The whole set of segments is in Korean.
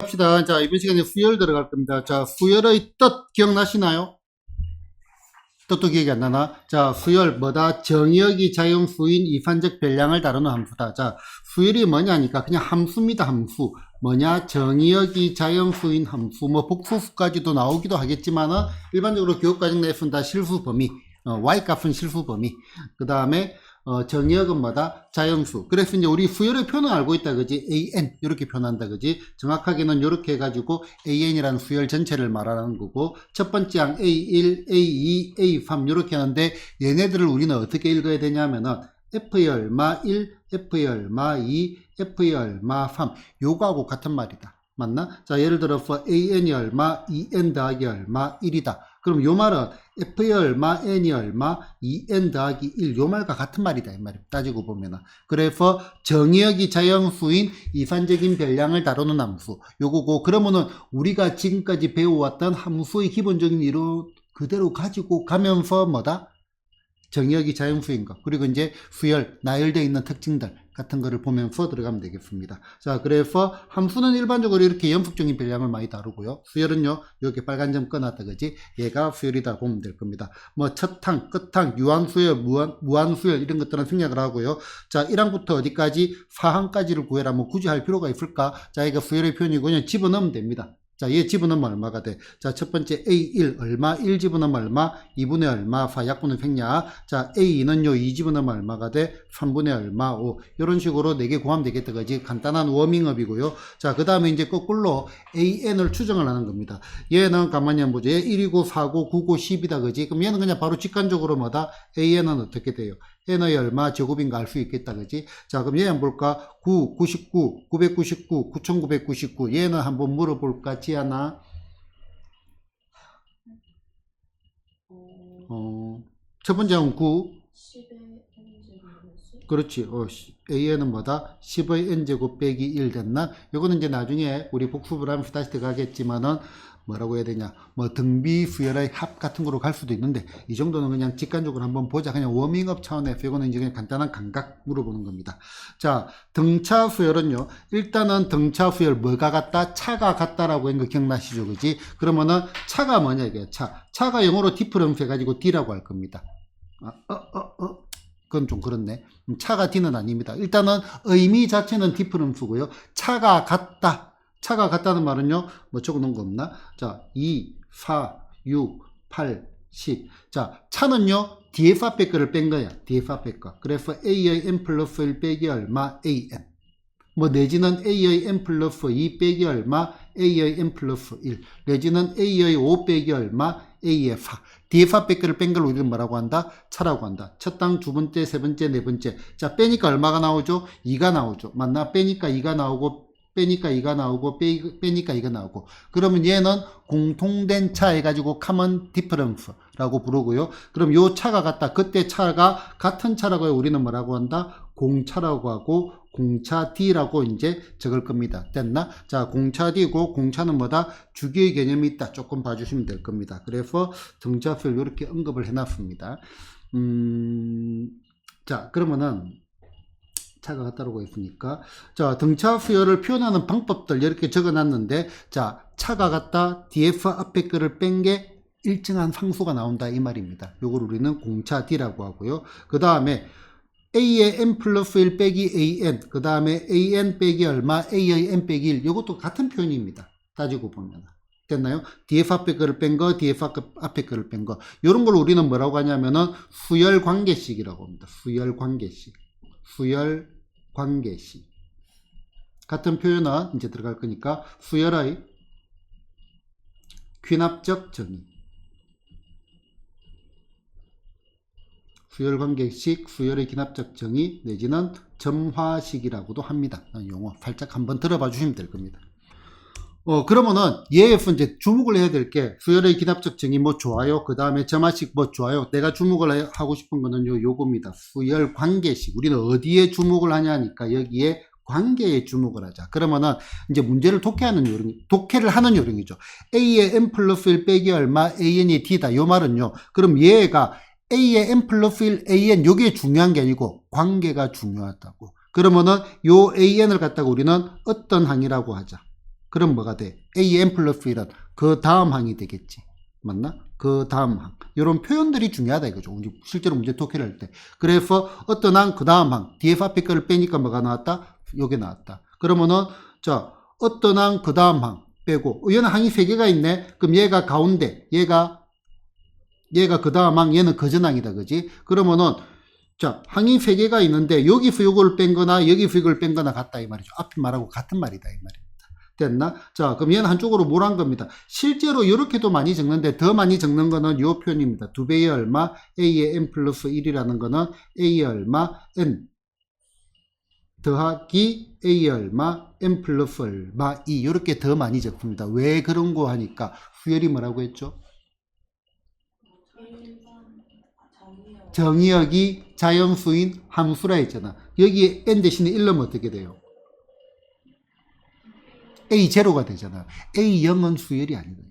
합시다. 자, 이번 시간에 수열 들어갈 겁니다. 자, 수열의 뜻 기억나시나요? 뜻도 기억이 안 나나? 자, 수열 뭐다? 정의역이 자연수인 이산적 변량을 다루는 함수다. 자, 수열이 뭐냐니까 그냥 함수입니다. 함수. 뭐냐? 정의역이 자연수인 함수. 뭐 복수수까지도 나오기도 하겠지만은 일반적으로 교육과정 내에서는 다 실수 범위. y값은 실수 범위. 그 다음에 정의역은 뭐다? 자연수. 그래서 이제 우리 수열의 표는 알고 있다, 그지? an. 이렇게 표현한다, 그지? 정확하게는 이렇게 해가지고 an이라는 수열 전체를 말하는 거고, 첫 번째 항 a1, a2, a3 이렇게 하는데, 얘네들을 우리는 어떻게 읽어야 되냐면은, f의 얼마 1, f의 얼마 2, f의 얼마 3. 요거하고 같은 말이다. 맞나? 자, 예를 들어서 an이 얼마, 2n 더하기 얼마, 1이다. 그럼 요 말은 f의 얼마, n이 얼마, 2n 더하기 1, 요 말과 같은 말이다. 이 말이 따지고 보면은. 그래서 정의역이 자연수인 이산적인 변량을 다루는 함수. 요거고, 그러면은 우리가 지금까지 배워왔던 함수의 기본적인 이론 그대로 가지고 가면서 뭐다? 정의역이 자연수인 것, 그리고 이제 수열, 나열되어 있는 특징들 같은 거를 보면서 들어가면 되겠습니다. 자, 그래서 함수는 일반적으로 이렇게 연속적인 변량을 많이 다루고요. 수열은요, 이렇게 빨간 점 꺼놨다, 그지? 얘가 수열이다 보면 될 겁니다. 뭐, 첫항, 끝항, 유한수열, 무한수열, 이런 것들은 생략을 하고요. 자, 1항부터 어디까지? 4항까지를 구해라. 뭐, 굳이 할 필요가 있을까? 자, 이거 수열의 표현이고요. 집어넣으면 됩니다. 자, 얘 집어넣으면 얼마가 돼? 자, 첫 번째 A1 얼마? 1 집어넣으면 얼마? 2분의 얼마? 4 약분은 생략. 자, A2는요, 2 집어넣으면 얼마가 돼? 3분의 얼마? 5. 이런 식으로 4개 구하면 되겠다, 그지? 간단한 워밍업이고요. 자, 그 다음에 이제 거꾸로 AN을 추정을 하는 겁니다. 얘는 가만히 한번 보죠. 얘 1이고 4고 9고 10이다, 그지? 그럼 얘는 그냥 바로 직관적으로 뭐다? AN은 어떻게 돼요? n의 얼마 제곱인가 알 수 있겠다, 그지? 자, 그럼 얘 한번 볼까? 9, 99, 999, 9999. 얘는 한번 물어볼까, 지아나? 첫 번째 항은 9. 10의 n제곱이었지? 그렇지. AN은 뭐다? 10의 n제곱 빼기 1 됐나? 요거는 이제 나중에 우리 복습을 하면서 다시 들어가겠지만은 뭐라고 해야 되냐? 뭐 등비 수열의 합 같은 거로 갈 수도 있는데 이 정도는 그냥 직관적으로 한번 보자. 그냥 워밍업 차원에서 이거는 이제 그냥 간단한 감각 물어보는 겁니다. 자, 등차 수열은요. 일단은 등차 수열 뭐가 같다? 차가 같다라고 한 거 기억나시죠? 그지? 그러면은 차가 뭐냐 이게? 차가 영어로 디퍼런스 해가지고 D라고 할 겁니다. 그건 좀 그렇네. 차가 D는 아닙니다. 일단은 의미 자체는 디퍼런스고요. 차가 같다. 차가 같다는 말은요, 뭐 적어놓은 거 없나? 자, 2, 4, 6, 8, 10. 자, 차는요, DF 앞에 거를 뺀 거야. DF 앞에 거. 그래서 A의 n 플러스 1 빼기 얼마? AN. 뭐, 내지는 A의 n 플러스 2 빼기 얼마? A의 n 플러스 1. 내지는 A의 5 빼기 얼마? A의 4. DF 앞에 거를 뺀 걸 우리는 뭐라고 한다? 차라고 한다. 첫 당, 두 번째, 세 번째, 네 번째. 자, 빼니까 얼마가 나오죠? 2가 나오죠. 맞나? 빼니까 2가 나오고, 빼니까 2가 나오고, 빼니까 2가 나오고. 그러면 얘는 공통된 차 해가지고 common difference라고 부르고요. 그럼 요 차가 같다. 그때 차가 같은 차라고 해 우리는 뭐라고 한다? 공차라고 하고, 공차 D라고 이제 적을 겁니다. 됐나? 자, 공차 D고, 공차는 뭐다? 주기의 개념이 있다. 조금 봐주시면 될 겁니다. 그래서 등차수를 이렇게 언급을 해놨습니다. 자, 그러면은, 차가 같다라고 했으니까, 자, 등차 수열을 표현하는 방법들 이렇게 적어놨는데, 자, 차가 같다, DF 앞에 거를 뺀 게 일정한 상수가 나온다 이 말입니다. 요걸 우리는 공차 D라고 하고요. 그 다음에 A의 n 플러스 1 빼기 AN, 그 다음에 AN 빼기 얼마, A의 n 빼기 1, 요것도 같은 표현입니다. 따지고 보면. 됐나요? DF 앞에 거를 뺀 거, DF 앞에 거를 뺀 거. 요런 걸 우리는 뭐라고 하냐면은 수열 관계식이라고 합니다. 수열 관계식. 수열 관계식. 같은 표현은 이제 들어갈 거니까 수열의 귀납적 정의. 수열 관계식, 수열의 귀납적 정의 내지는 점화식이라고도 합니다. 용어 살짝 한번 들어봐 주시면 될 겁니다. 그러면은 얘에서 이제 주목을 해야 될 게 수열의 기납적 정의 뭐 좋아요. 그 다음에 점화식 뭐 좋아요. 내가 주목을 하고 싶은 거는 요겁니다. 수열 관계식. 우리는 어디에 주목을 하냐니까 여기에 관계에 주목을 하자. 그러면은 이제 문제를 독해를 하는 요령이죠. A의 n 플러스 1 빼기 얼마, AN이 D다. 요 말은요. 그럼 얘가 A의 n 플러스 1 AN 요게 중요한 게 아니고 관계가 중요하다고. 그러면은 요 AN을 갖다가 우리는 어떤 항이라고 하자. 그럼 뭐가 돼? AN 플러스 1은 그 다음 항이 되겠지. 맞나? 그 다음 항. 이런 표현들이 중요하다 이거죠. 우리 실제로 문제 독해를 할 때. 그래서 어떤 항, 그 다음 항. DF 앞에 거를 빼니까 뭐가 나왔다? 요게 나왔다. 그러면은, 자, 어떤 항, 그 다음 항 빼고. 얘는 항이 3개가 있네. 그럼 얘가 가운데, 얘가 그 다음 항, 얘는 거전항이다. 그지? 그러면은, 자, 항이 3개가 있는데, 여기서 요걸 뺀 거나, 여기서 이걸 뺀 거나 같다. 이 말이죠. 앞에 말하고 같은 말이다. 이 말이에요. 됐나? 자, 그럼 얘는 한쪽으로 몰한 겁니다. 실제로 이렇게도 많이 적는데 더 많이 적는 거는 이 표현입니다. 2배의 얼마, A의 n 플러스 1이라는 거는 A의 얼마, n 더하기 A의 얼마, n 플러스 얼마, 2 이렇게 더 많이 적습니다. 왜 그런 거 하니까 수열이 뭐라고 했죠? 정의역이 자연수인 함수라 했잖아. 여기에 n 대신에 1 넣으면 어떻게 돼요? A0가 되잖아. A0은 수열이 아니다.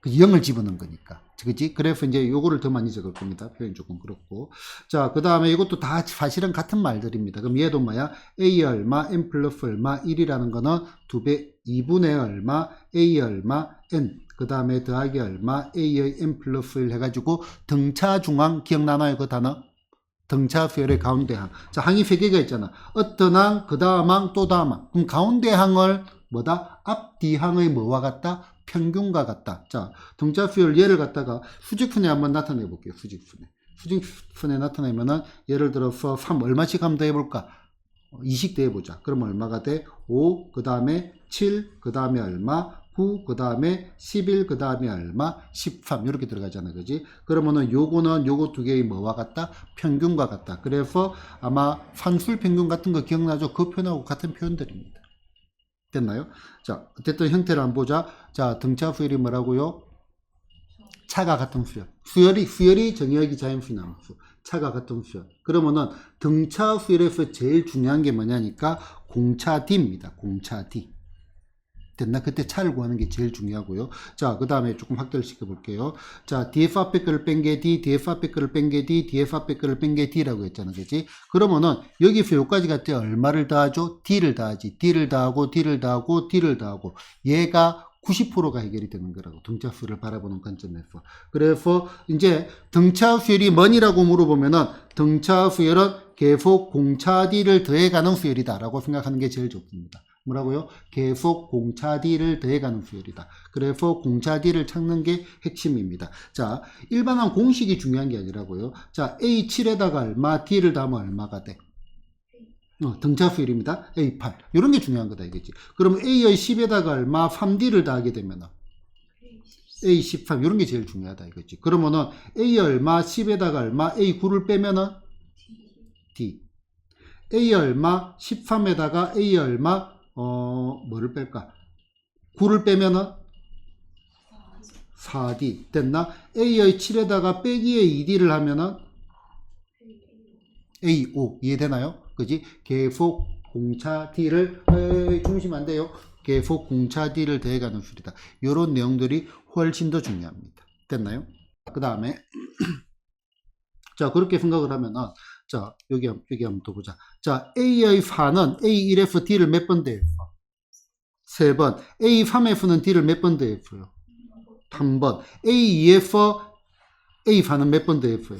그 0을 집어넣은 거니까. 그치? 그래서 이제 요거를 더 많이 적을 겁니다. 표현이 조금 그렇고. 자, 그 다음에 이것도 다 사실은 같은 말들입니다. 그럼 얘도 뭐야? A 얼마, n 플러스 얼마, 1이라는 거는 2배, 2분의 얼마, A 얼마, n. 그 다음에 더하기 얼마, A의 n 플러스 1 해가지고 등차 중앙 기억나나요? 그 단어? 등차 수열의 가운데 항. 자, 항이 3개가 있잖아. 어떤 항, 그 다음 항, 또 다음 항. 그럼 가운데 항을 뭐다? 앞, 뒤 항의 뭐와 같다? 평균과 같다. 자, 등차 수열 얘를 갖다가 수직순에 한번 나타내 볼게요. 수직순에. 수직순에 나타내면은 예를 들어서 3 얼마씩 한번 더 해볼까? 20 더 해보자. 그럼 얼마가 돼? 5, 그 다음에 7, 그 다음에 얼마? 9, 그 다음에 11, 그 다음에 얼마? 13 이렇게 들어가잖아. 그지? 그러면은 요거는 요거 두 개의 뭐와 같다? 평균과 같다. 그래서 아마 산술 평균 같은 거 기억나죠? 그 표현하고 같은 표현들입니다. 됐나요? 자, 어쨌든 형태를 한번 보자. 자, 등차 수열이 뭐라고요? 차가 같은 수열. 수열이 정의역이 자연수인 함수. 차가 같은 수열. 그러면은 등차 수열에서 제일 중요한 게 뭐냐니까 공차 D입니다. 공차 D. 됐나? 그때 차를 구하는 게 제일 중요하고요. 자, 그 다음에 조금 확대를 시켜볼게요. 자, DF 앞에 거를 뺀 게 D, DF 앞에 거를 뺀 게 D, DF 앞에 거를 뺀 게 D라고 했잖아. 그치? 그러면은, 여기서 여기까지 갈 때 얼마를 더하죠? D를 더하지. D를 더하고, D를 더하고, D를 더하고. 얘가 90%가 해결이 되는 거라고. 등차 수열을 바라보는 관점에서. 그래서, 이제, 등차 수열이 뭐니라고 물어보면은, 등차 수열은 계속 공차 D를 더해가는 수열이다라고 생각하는 게 제일 좋습니다. 뭐라고요? 계속 공차 D를 더해가는 수열이다. 그래서 공차 D를 찾는 게 핵심입니다. 자, 일반한 공식이 중요한 게 아니라고요. 자, A7에다가 얼마, D를 더하면 얼마가 돼? 등차 수열입니다. A8. 이런 게 중요한 거다, 이거지. 그럼 A의 10에다가 얼마, 3D를 더하게 되면 A13. 이런 게 제일 중요하다, 이거지. 그러면은 A 얼마, 10에다가 얼마, A9를 빼면은 D. A 얼마, 13에다가 A 얼마, 뭐를 뺄까? 9를 빼면은 4D 됐나? A의 7에다가 빼기의 2D를 하면은 A5 이해되나요? 그지? 계속 공차 D를 중심 안 돼요. 계속 공차 D를 더해가는 수리다. 이런 내용들이 훨씬 더 중요합니다. 됐나요? 그 다음에 자, 그렇게 생각을 하면은 자, 여기 한번 더 보자. 자, A의 4는 A1에서 D를 몇 번 더했어? 3번. A3에서는 D를 몇 번 더했어요? 3번. A2에서 A4는 몇 번 더했어요?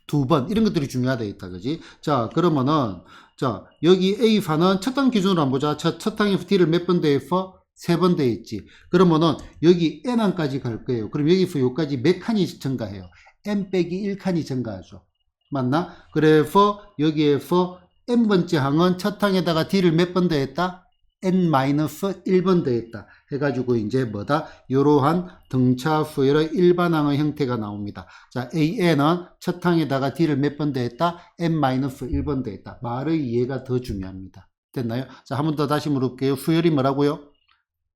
2번. 이런 것들이 중요하다 있다. 그지? 자, 그러면은 자, 여기 A4는 첫 항 기준으로 한번 보자. 첫 항에서 D를 몇 번 더했어? 3번 더했지. 그러면은 여기 N항까지 갈 거예요. 그럼 여기서 여기까지 몇 칸이 증가해요? N 빼기 1칸이 증가하죠. 맞나? 그래서 여기에서 n번째 항은 첫 항에다가 d를 몇 번 더했다? n-1번 더했다. 해가지고 이제 뭐다? 이러한 등차 수열의 일반항의 형태가 나옵니다. 자, an은 첫 항에다가 d를 몇 번 더했다? n-1번 더했다. 말의 이해가 더 중요합니다. 됐나요? 자, 한 번 더 다시 물어볼게요. 수열이 뭐라고요?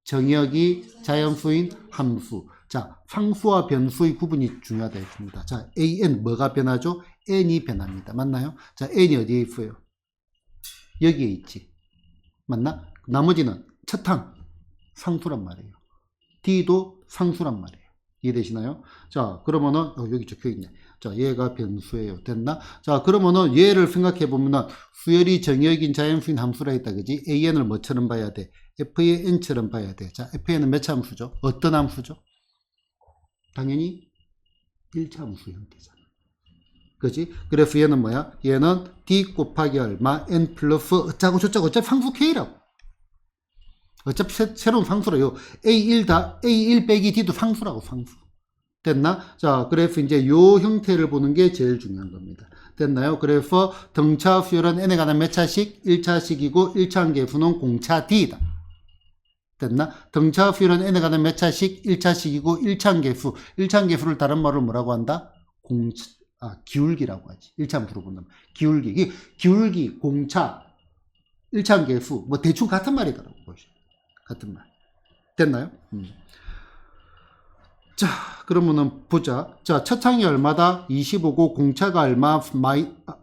정역이 자연수인 함수. 자, 상수와 변수의 구분이 중요하다 했습니다. 자, an 뭐가 변하죠? n이 변합니다. 맞나요? 자, n이 어디에 있어요? 여기에 있지. 맞나? 나머지는 첫 항 상수란 말이에요. d도 상수란 말이에요. 이해되시나요? 자, 그러면은, 여기 적혀 있네. 자, 얘가 변수예요. 됐나? 자, 그러면은 얘를 생각해 보면은 수열이 정의역인 자연수인 함수라 했다. 그지? AN을 뭐처럼 봐야 돼? FAN처럼 봐야 돼. 자, FAN은 몇 차 함수죠? 어떤 함수죠? 당연히 1차 함수 형태잖아. 그지? 그래서 얘는 뭐야? 얘는 D 곱하기 얼마? N 플러스 어쩌고 저쩌고 어차피 상수 K라고. 어차피 새로운 상수라요. A1 빼기 D도 상수라고, 상수. 됐나? 자, 그래서 이제 요 형태를 보는 게 제일 중요한 겁니다. 됐나요? 그래서 등차 수열은 n에 관한 몇 차식? 1차식이고 1차 계수는 공차 D이다. 됐나? 등차 수열은 n에 관한 몇 차식? 1차식이고 1차 계수. 1차 계수를 다른 말로 뭐라고 한다? 기울기라고 하지. 1차 함수로 본다면. 기울기. 기울기, 공차, 1차 계수. 뭐 대충 같은 말이더라고. 같은 말. 됐나요? 자, 그러면은 보자. 자, 첫 창이 얼마다? 25고 공차가 얼마?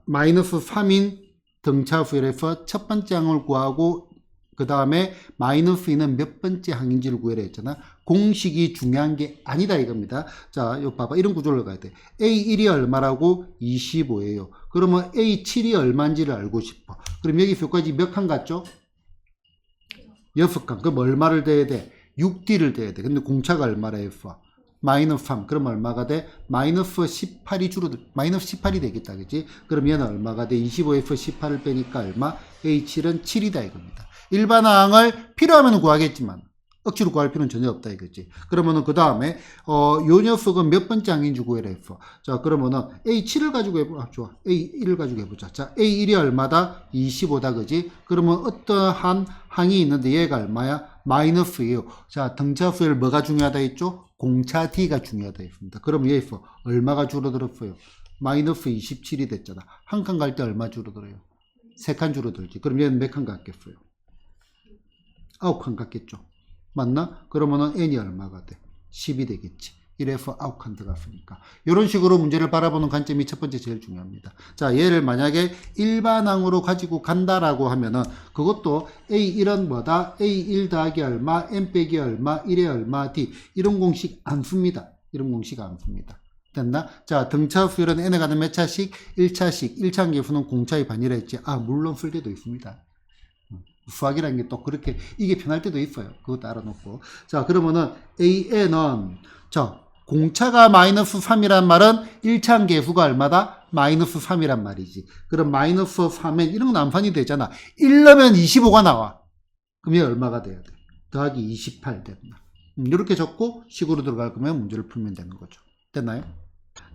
마이너스 3인 등차 수열에서 첫 번째 항을 구하고 그 다음에 마이너스 2는 몇 번째 항인지를 구해라 했잖아. 공식이 중요한 게 아니다 이겁니다. 자, 이거 봐봐. 이런 구조를 가야 돼. A1이 얼마라고? 25예요. 그러면 A7이 얼마인지를 알고 싶어. 그럼 여기 여기까지 몇 칸 갔죠? 6칸. 그럼 얼마를 대야 돼? 6D를 대야 돼. 근데 공차가 얼마라 했어? 마이너스 3. 그럼 얼마가 돼? 마이너스 18이 마이너스 18이 되겠다. 그지? 그럼 얘는 얼마가 돼? 25에서 18을 빼니까 얼마? A7은 7이다 이겁니다. 일반항을 필요하면 구하겠지만 억지로 구할 필요는 전혀 없다 이거지. 그러면은 그 다음에 요 녀석은 몇 번째 항인지 구해라 했어. 자, 그러면은 A7을 가지고 해보자. 좋아. A1을 가지고 해보자. 자, A1이 얼마다? 25다 그지? 그러면 어떠한 항이 있는데 얘가 얼마야? 마이너스예요. 자, 등차 수열 뭐가 중요하다 했죠? 공차 D가 중요하다 했습니다. 그럼 여기서 얼마가 줄어들었어요? 마이너스 27이 됐잖아. 한 칸 갈 때 얼마 줄어들어요? 3칸 줄어들지. 그럼 얘는 몇 칸 갔겠어요? 9칸 갔겠죠. 맞나? 그러면은 n이 얼마가 돼? 10이 되겠지. 이래서 9칸 들어갔으니까. 이런 식으로 문제를 바라보는 관점이 첫 번째 제일 중요합니다. 자, 얘를 만약에 일반항으로 가지고 간다라고 하면은 그것도 A1은 뭐다? A1 더하기 얼마? N 빼기 얼마? 1에 얼마? D. 이런 공식 안 씁니다. 이런 공식 안 씁니다. 됐나? 자, 등차 수열은 n에 관한 몇 차식? 1차식. 1차 계수는 공차의 반이라 했지. 물론 쓸 때도 있습니다. 수학이라는 게 또 그렇게 이게 편할 때도 있어요. 그것도 알아놓고. 자, 그러면은 AN은 자, 공차가 마이너스 3이란 말은 1차 계수가 얼마다? 마이너스 3이란 말이지. 그럼 마이너스 3엔 이런 건 암산이 되잖아. 1 넣으면 25가 나와. 그럼 얘 얼마가 돼야 돼? 더하기 28 된다. 이렇게 적고 식으로 들어갈 거면 문제를 풀면 되는 거죠. 됐나요?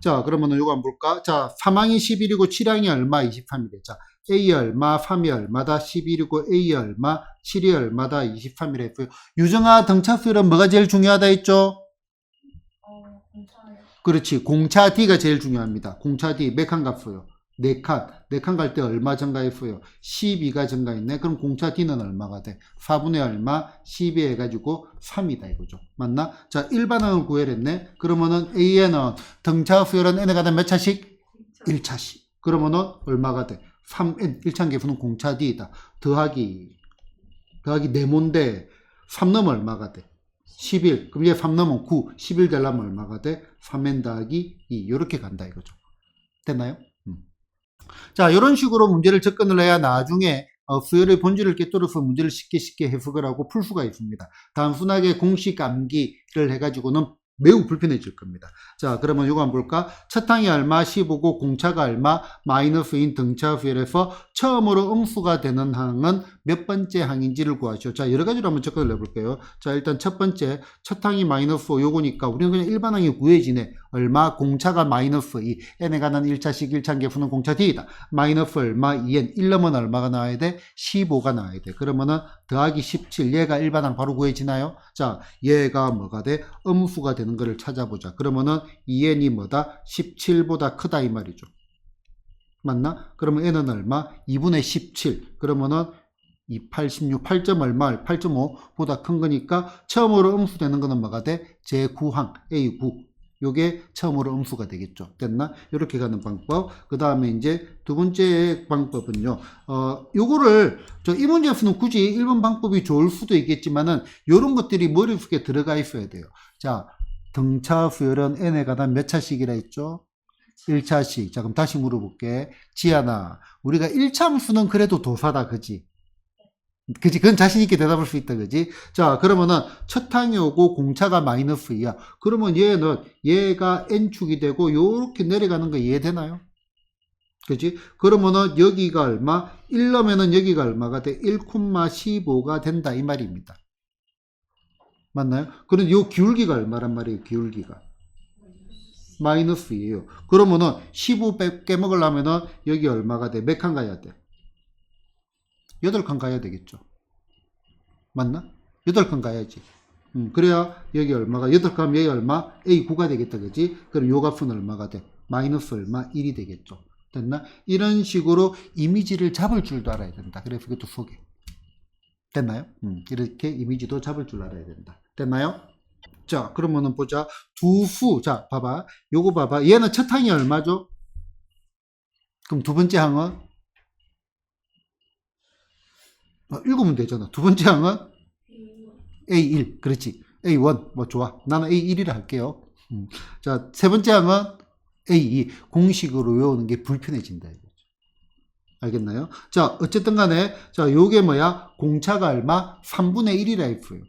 자, 그러면은 요거 한번 볼까? 자, 3항이 11이고 7항이 얼마? 23이래. 자, A 얼마, 3이 얼마다, 11이고 A 얼마, 7이 얼마다, 23이라 했고요. 유정아, 등차 수열은 뭐가 제일 중요하다 했죠? 공차예요. 그렇지. 공차 D가 제일 중요합니다. 공차 D 몇 칸 갔어요? 4칸. 4칸 갈 때 얼마 증가했어요? 12가 증가했네. 그럼 공차 D는 얼마가 돼? 4분의 얼마? 12 해가지고 3이다 이거죠. 맞나? 자, 일반항을 구해냈네. 그러면은 AN은 등차 수열은 N에 가다 몇 차식? 1차식. 그러면은 얼마가 돼? 3N. 1차 계수는 공차 D이다. 더하기 네모인데 3 넣으면 얼마가 돼? 11. 그럼 얘 3 넣으면 9. 11 되려면 얼마가 돼? 3N 더하기 2. 이렇게 간다 이거죠. 됐나요? 자, 이런 식으로 문제를 접근을 해야 나중에 수열의 본질을 깨뜨려서 문제를 쉽게 해석을 하고 풀 수가 있습니다. 단순하게 공식 암기를 해가지고는 매우 불편해질 겁니다. 자, 그러면 이거 한번 볼까? 첫 항이 얼마? 15고 공차가 얼마? 마이너스인 등차 수열에서 처음으로 음수가 되는 항은 몇 번째 항인지를 구하시오. 자, 여러 가지로 한번 접근을 해볼게요. 자, 일단 첫 번째, 첫 항이 마이너스 5 요거니까 우리는 그냥 일반 항이 구해지네. 얼마? 공차가 마이너스 2. n에 관한 1차식 1차 계수는 공차 D이다. 마이너스 얼마? 2n. 1 넣으면 얼마가 나와야 돼? 15가 나와야 돼. 그러면은 더하기 17. 얘가 일반 항 바로 구해지나요? 자, 얘가 뭐가 돼? 음수가 되는 거를 찾아보자. 그러면은 2n이 뭐다? 17보다 크다 이 말이죠. 맞나? 그러면 n은 얼마? 2분의 17. 그러면은 86, 8점 얼마? 8.5보다 큰 거니까 처음으로 음수되는 거는 뭐가 돼? 제9항 A9. 요게 처음으로 음수가 되겠죠. 됐나? 이렇게 가는 방법. 그 다음에 이제 두 번째 방법은요. 요거를 이 문제에서는 굳이 1번 방법이 좋을 수도 있겠지만은 요런 것들이 머릿속에 들어가 있어야 돼요. 자, 등차 수열은 n에 관한 몇 차씩이라 했죠? 1차씩. 자, 그럼 다시 물어볼게. 지아나, 우리가 1차 함수는 그래도 도사다, 그지? 그지? 그건 자신있게 대답할 수 있다, 그지? 자, 그러면은 첫 항이 오고 공차가 마이너스 2야. 그러면 얘가 n축이 되고, 요렇게 내려가는 거 이해되나요? 그지? 그러면은 여기가 얼마? 1 넣으면은 여기가 얼마가 돼? 1,15가 된다, 이 말입니다. 맞나요? 그럼 요 기울기가 얼마란 말이에요, 기울기가? 마이너스예요. 그러면은 15 빼먹으려면은 여기 얼마가 돼? 몇 칸 가야 돼? 8칸 가야 되겠죠. 맞나? 8칸 가야지. 그래야 여기 얼마가 8칸 여기 얼마? A9가 되겠다. 그지? 그럼 요 값은 얼마가 돼? 마이너스 얼마? 1이 되겠죠. 됐나? 이런 식으로 이미지를 잡을 줄도 알아야 된다. 그래서 그것도 소개. 됐나요? 이렇게 이미지도 잡을 줄 알아야 된다. 됐나요? 자, 그러면은 보자. 두후. 자, 봐봐. 요거 봐봐. 얘는 첫 항이 얼마죠? 그럼 두 번째 항은? 읽으면 되잖아. 두 번째 항은? A1. 그렇지. A1. 뭐 좋아. 나는 A1이라 할게요. 자, 세 번째 항은? A2. 공식으로 외우는 게 불편해진다. 이거죠. 알겠나요? 자, 어쨌든 간에, 자, 요게 뭐야? 공차가 얼마? 3분의 1이라 했어요.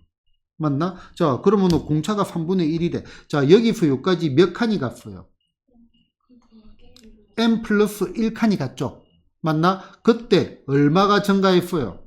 맞나? 자, 그러면은 공차가 3분의 1이래. 자, 여기서 여기까지 몇 칸이 갔어요? n 플러스 1칸이 갔죠? 맞나? 그때 얼마가 증가했어요?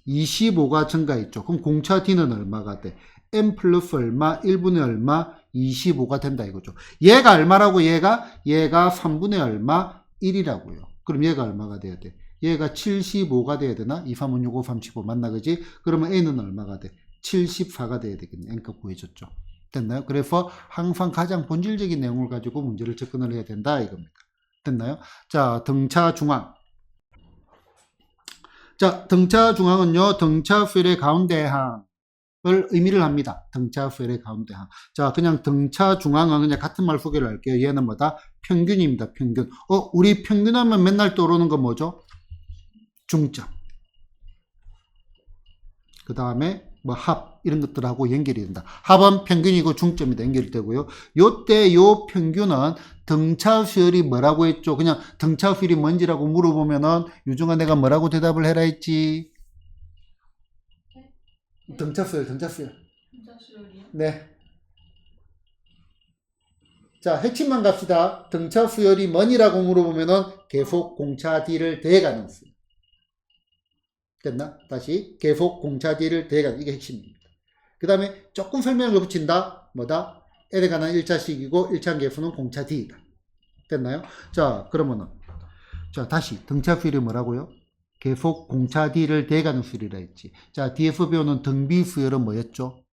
25가 증가했죠. 그럼 공차 D는 얼마가 돼? n 플러스 얼마? 1분의 얼마? 25가 된다 이거죠. 얘가 얼마라고? 얘가 3분의 얼마? 1이라고요. 그럼 얘가 얼마가 돼야 돼? 얘가 75가 돼야 되나? 2, 3, 5, 6, 5, 35 맞나 그지? 그러면 n은 얼마가 돼? 74가 돼야 되겠네. n값 구해줬죠. 됐나요? 그래서 항상 가장 본질적인 내용을 가지고 문제를 접근을 해야 된다 이겁니다. 됐나요? 자, 등차 중앙. 자, 등차 중앙은요, 등차 수열의 가운데 항을 의미를 합니다. 등차 수열의 가운데 항. 자, 그냥 등차 중앙은 그냥 같은 말 소개를 할게요. 얘는 뭐다? 평균입니다. 평균. 우리 평균하면 맨날 떠오르는 건 뭐죠? 중점. 그 다음에 뭐 합 이런 것들하고 연결이 된다. 합은 평균이고 중점이 연결이 되고요. 요때 요 평균은 등차 수열이 뭐라고 했죠? 그냥 등차 수열이 뭔지라고 물어보면은 유중아 내가 뭐라고 대답을 해라 했지? 등차 수열. 진짜 수열이요? 네. 자, 핵심만 갑시다. 등차 수열이 뭐니라고 물어보면은 계속 공차 D를 대가는 수열. 됐나? 다시 계속 공차 D를 대가는 이게 핵심입니다. 그 다음에 조금 설명을 붙인다. 뭐다? n에 관한 1차식이고 1차 계수는 공차 D이다. 됐나요? 자, 그러면은 자, 다시 등차 수열이 뭐라고요? 계속 공차 D를 대가는 수열이라 했지. 자, 뒤에서 배우는 등비 수열은 뭐였죠?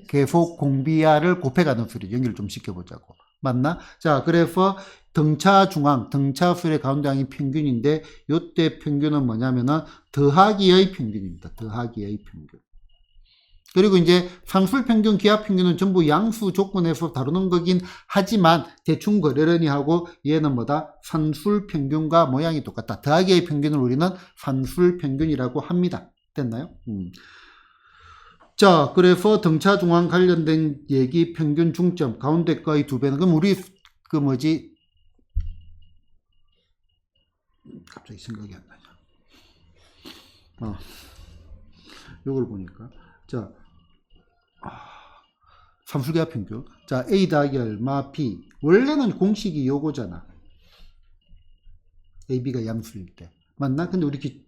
계속 공비하를 곱해가는 수열. 연결 좀 시켜보자고. 맞나? 자, 그래서 등차 중앙, 등차 수열의 가운데 항이 평균인데 요때 평균은 뭐냐면은 더하기의 평균입니다. 더하기의 평균. 그리고 이제 상술 평균, 기하 평균은 전부 양수 조건에서 다루는 거긴 하지만 대충 그러려니 하고 얘는 뭐다? 산술 평균과 모양이 똑같다. 더하기의 평균을 우리는 산술 평균이라고 합니다. 됐나요? 자, 그래서 등차 중앙 관련된 얘기 평균 중점 가운데 거의 2배는 그럼 우리 그 뭐지? 갑자기 생각이 안 나냐? 요걸 보니까 자, 산술계합 평균. 자, A 더하기 얼마 B. 원래는 공식이 요거잖아. A, B가 양수일 때. 맞나? 근데 우리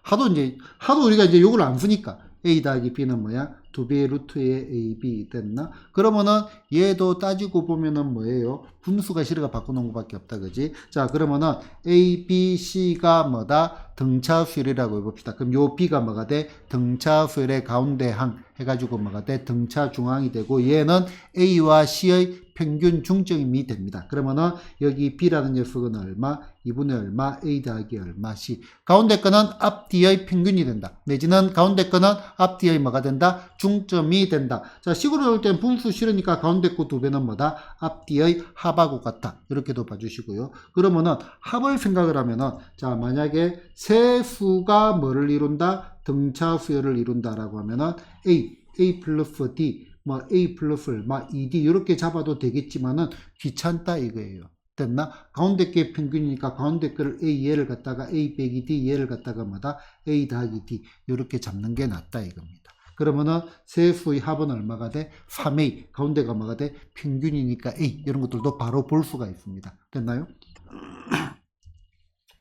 하도 우리가 이제 요걸 안 쓰니까. A 더하기 B는 뭐야? 2배의 루트의 AB 됐나? 그러면은 얘도 따지고 보면은 뭐예요? 분수가 실어가 바꾸는 것밖에 없다. 그지? 자, 그러면은 A, B, C가 뭐다? 등차 수열이라고 해봅시다. 그럼 요 B가 뭐가 돼? 등차 수열의 가운데 항 해가지고 뭐가 돼? 등차 중앙이 되고 얘는 A와 C의 평균 중점이 됩니다. 그러면은 여기 B라는 녀석은 얼마? 2분의 얼마? A 더하기 얼마? C. 가운데 거는 앞뒤의 평균이 된다. 내지는 가운데 거는 앞뒤의 뭐가 된다? 중점이 된다. 자, 식으로 나올 땐 분수 싫으니까 가운데 거 2배는 뭐다? 앞뒤의 합하고 같다. 이렇게도 봐주시고요. 그러면은 합을 생각을 하면은 자, 만약에 세 수가 뭐를 이룬다? 등차 수열을 이룬다라고 하면은 A A 플러스 D, 뭐 A 플러스 막 2D 이렇게 잡아도 되겠지만은 귀찮다 이거예요. 됐나? 가운데 게 평균이니까 가운데 거를 A 얘를 갖다가 A 빼기 D 얘를 갖다가 뭐다? A 더하기 D 이렇게 잡는 게 낫다 이겁니다. 그러면은 세 수의 합은 얼마가 돼? 3A. 가운데가 뭐가 돼? 평균이니까 A. 이런 것들도 바로 볼 수가 있습니다. 됐나요?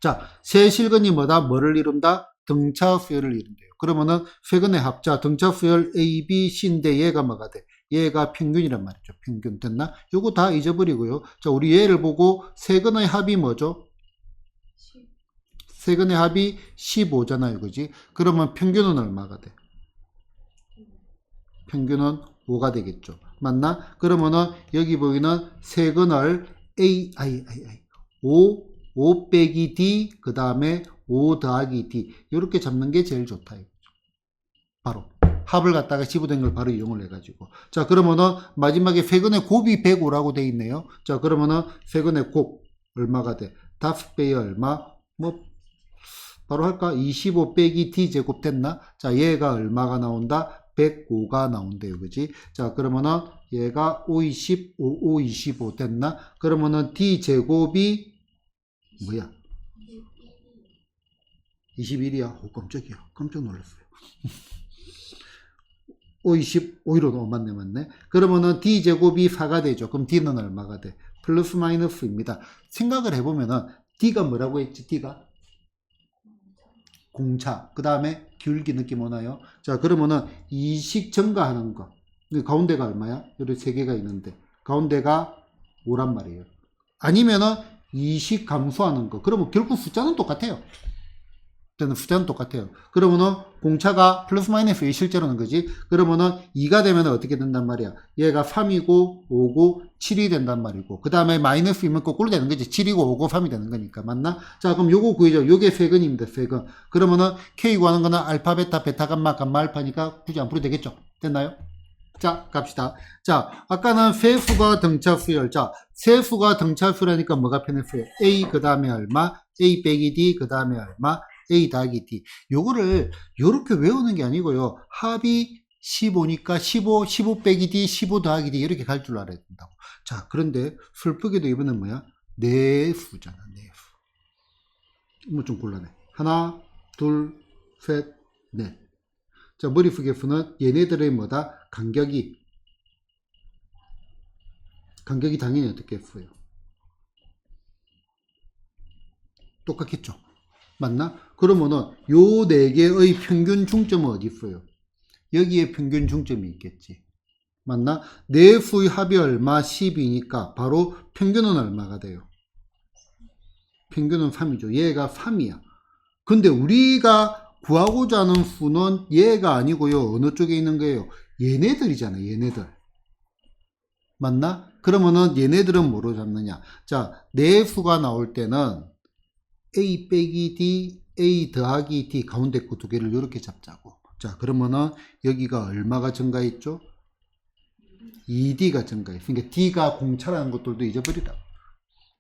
자, 세 실근이 뭐다? 뭐를 이룬다? 등차 수열을 이룬대요. 그러면은 세근의 합자 등차 수열 A, B, C인데 얘가 뭐가 돼? 얘가 평균이란 말이죠. 평균 됐나? 요거 다 잊어버리고요. 자, 우리 얘를 보고 세근의 합이 뭐죠? 세근의 합이 15잖아요. 그지? 그러면 평균은 얼마가 돼? 평균은 5가 되겠죠. 맞나? 그러면은 여기 보이는 세근을 A, 5 빼기 D, 그 다음에 5 더하기 D. 이렇게 잡는 게 제일 좋다. 바로. 합을 갖다가 집어된 걸 바로 이용을 해가지고. 자, 그러면은 마지막에 세근의 곱이 105라고 돼 있네요. 자, 그러면은 세근의 곱 얼마가 돼? 5배에 얼마? 뭐, 바로 할까? 25 빼기 D 제곱 됐나? 자, 얘가 얼마가 나온다? 105가 나온대요. 그지? 자, 그러면은 얘가 5, 25 됐나? 그러면은 D 제곱이 뭐야? 21이야. 오, 깜짝이야. 깜짝 놀랐어요. 5, 25, 맞네. 그러면은 D제곱이 4가 되죠. 그럼 D는 얼마가 돼? 플러스 마이너스입니다. 생각을 해보면은 D가 뭐라고 했지? D가? 공차. 그 다음에 기울기 느낌 오나요? 자, 그러면은 이식 증가하는 거. 가운데가 얼마야? 여기 세 개가 있는데. 가운데가 5란 말이에요. 아니면은 이식 감소하는 거. 그러면 결국 숫자는 똑같아요. 숫자는 똑같아요. 그러면은 공차가 플러스 마이너스 2 실제로는 거지. 그러면은 2가 되면 어떻게 된단 말이야? 얘가 3이고 5고 7이 된단 말이고. 그 다음에 마이너스이면 거꾸로 되는 거지. 7이고 5고 3이 되는 거니까. 맞나? 자, 그럼 요거 구해줘. 요게 세근입니다. 세근. 그러면은 K 구하는 거는 알파, 베타, 베타, 감마, 감마, 알파니까 굳이 안 풀어도 되겠죠? 됐나요? 자, 갑시다. 자, 아까는 세수가 등차 수열. 자, 세수가 등차 수열하니까 뭐가 편했어요? A 그 다음에 얼마? A 빼기 D 그 다음에 얼마? A 더하기 D. 요거를 요렇게 외우는 게 아니고요. 합이 15니까 15 빼기 D, 15 더하기 D 이렇게 갈 줄 알아야 된다고. 자, 그런데 슬프게도 이번엔 뭐야? 내수잖아, 내수. 뭐 좀 곤란해. 하나, 둘, 셋, 넷. 자, 머리속의 수는 얘네들의 뭐다? 간격이 당연히 어떻게 했어요? 똑같겠죠? 맞나? 그러면은 요 네 개의 평균 중점은 어디 있어요? 여기에 평균 중점이 있겠지. 맞나? 네 수의 합이 얼마? 10이니까 바로 평균은 얼마가 돼요? 평균은 3이죠. 얘가 3이야. 근데 우리가 구하고자 하는 수는 얘가 아니고요. 어느 쪽에 있는 거예요? 얘네들이잖아. 얘네들. 맞나? 그러면은 얘네들은 뭐로 잡느냐? 자, 네 수가 나올 때는 A 빼기 D, A 더하기 D 가운데 그 두 개를 이렇게 잡자고. 자, 그러면은 여기가 얼마가 증가했죠? 2D가 증가했어. 그러니까 D가 공차라는 것들도 잊어버리라.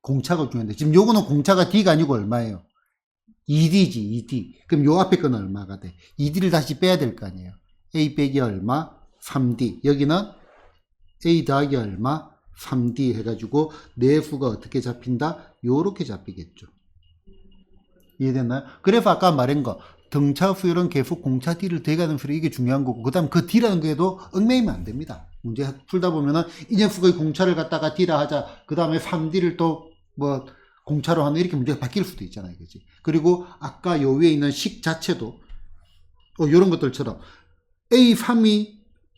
공차가 중요한데 지금 요거는 공차가 D가 아니고 얼마예요? 2D지, 2D. 그럼 요 앞에 건 얼마가 돼? 2D를 다시 빼야 될 거 아니에요. A 빼기 얼마? 3D. 여기는 A 더하기 얼마? 3D 해가지고 내수가 어떻게 잡힌다? 요렇게 잡히겠죠. 이해됐나요? 그래서 아까 말한 거 등차 수열은 계속 공차 D를 대가는 수열 이게 중요한 거고 그 다음 그 D라는 거에도 얽매이면 안 됩니다. 문제 풀다 보면은 이 녀석의 공차를 갖다가 D라 하자 그 다음에 3D를 또 뭐 공차로 하는 이렇게 문제가 바뀔 수도 있잖아요. 그지? 그리고 아까 요 위에 있는 식 자체도 요런 것들처럼 A3이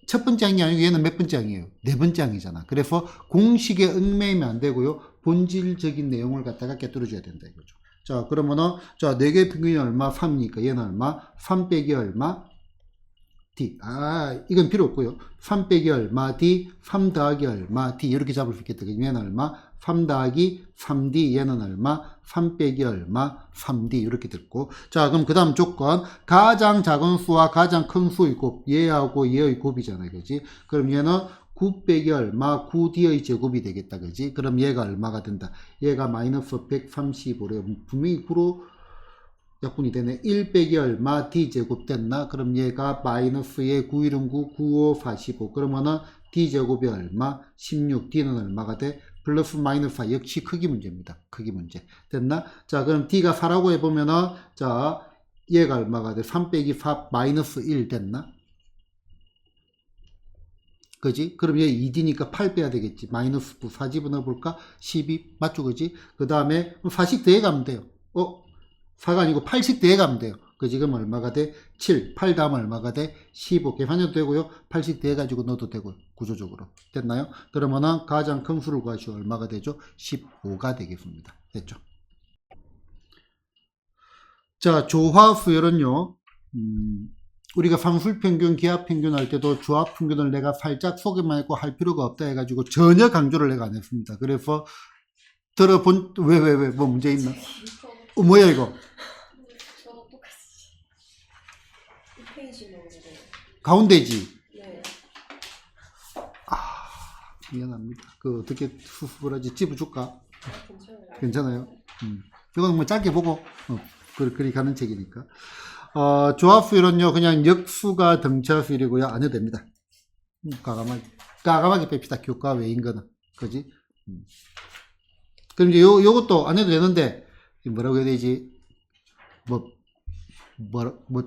첫 번째 항이 아니고 얘는 몇 번째 항이에요? 네 번째 항이잖아. 그래서 공식에 얽매이면 안 되고요. 본질적인 내용을 갖다가 깨뚫어줘야 된다 이거죠. 자, 그러면은, 자, 4개 평균이 얼마? 3이니까 얘는 얼마? 3 빼기 얼마? D. 아, 이건 필요 없고요. 3 빼기 얼마? D. 3 더하기 얼마? D. 이렇게 잡을 수 있겠다. 얘는 얼마? 3 더하기 3D. 얘는 얼마? 3 빼기 얼마? 3D. 이렇게 됐고. 자, 그럼 그 다음 조건. 가장 작은 수와 가장 큰 수의 곱. 얘하고 얘의 곱이잖아요. 그지? 그럼 얘는 9 빼기 얼마? 9D의 제곱이 되겠다. 그지? 그럼 얘가 얼마가 된다? 얘가 마이너스 135래. 분명히 9로 약분이 되네. 1 빼기 얼마 d제곱 됐나? 그럼 얘가 마이너스의 9, 1은 9, 9, 5, 45. 그러면은 d제곱이 얼마? 16. d는 얼마가 돼? 플러스 마이너스 4. 역시 크기 문제입니다. 크기 문제. 됐나? 자, 그럼 d가 4라고 해보면은, 자, 얘가 얼마가 돼? 3 빼기 4 마이너스 1 됐나? 그지? 그럼 얘 2D니까 8 빼야 되겠지. 마이너스 9. 4 집어넣어볼까? 12. 맞죠? 그지? 그 다음에 4씩 더해가면 돼요. 4가 아니고 8씩 더해가면 돼요. 그지? 그럼 얼마가 돼? 7. 8 다음 얼마가 돼? 15. 계산해도 되고요. 8씩 더해가지고 넣어도 되고요. 구조적으로. 됐나요? 그러면은 가장 큰 수를 구하시오. 얼마가 되죠? 15가 되겠습니다. 됐죠? 자, 조화수열은요. 우리가 상술평균, 기하평균 할 때도 조합평균을 내가 살짝 소개만 했고 할 필요가 없다 해가지고 전혀 강조를 내가 안 했습니다. 그래서 들어본, 왜, 뭐 문제 있나? 뭐야 이거? 저도 똑같이. 이 페이지로 그래요. 가운데지. 네. 미안합니다. 그 어떻게 수습을하지? 집어줄까? 괜찮아요. 괜찮아요? 이건 뭐 짧게 보고 그리 가는 책이니까. 조합수열은요 그냥 역수가 등차수열이고요. 안 해도 됩니다. 까감하게 뺍시다. 교과 외인 거는. 그지? 그럼 이제 요것도 안 해도 되는데 뭐라고 해야 되지? 뭐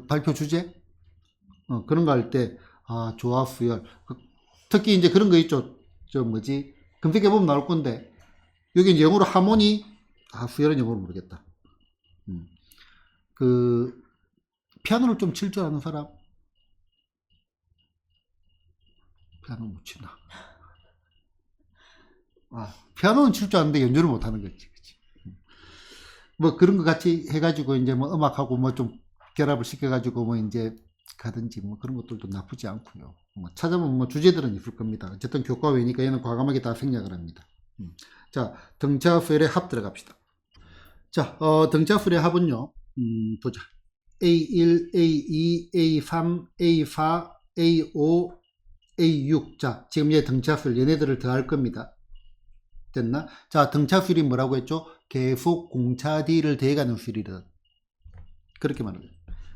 발표 주제? 그런 거 할 때 조합수열. 특히 이제 그런 거 있죠. 저 뭐지? 검색해보면 나올 건데 여기 이제 영어로 하모니, 수열은 영어로 모르겠다. 피아노를 좀 칠 줄 아는 사람? 피아노 못 치나? 피아노는 칠 줄 아는데 연주를 못 하는 거지. 그치? 뭐 그런 거 같이 해가지고 이제 뭐 음악하고 뭐 좀 결합을 시켜가지고 뭐 이제 가든지 뭐 그런 것들도 나쁘지 않고요. 뭐 찾아보면 뭐 주제들은 있을 겁니다. 어쨌든 교과 외니까 얘는 과감하게 다 생략을 합니다. 자, 등차수열의 합 들어갑시다. 자, 등차수열의 합은요, 보자. A1, A2, A3, A4, A5, A6. 자, 지금 얘 등차수열 얘네들을 더할 겁니다. 됐나? 자, 등차수열이 뭐라고 했죠? 계속 공차 D를 더해가는 수열이다. 그렇게 말합니다.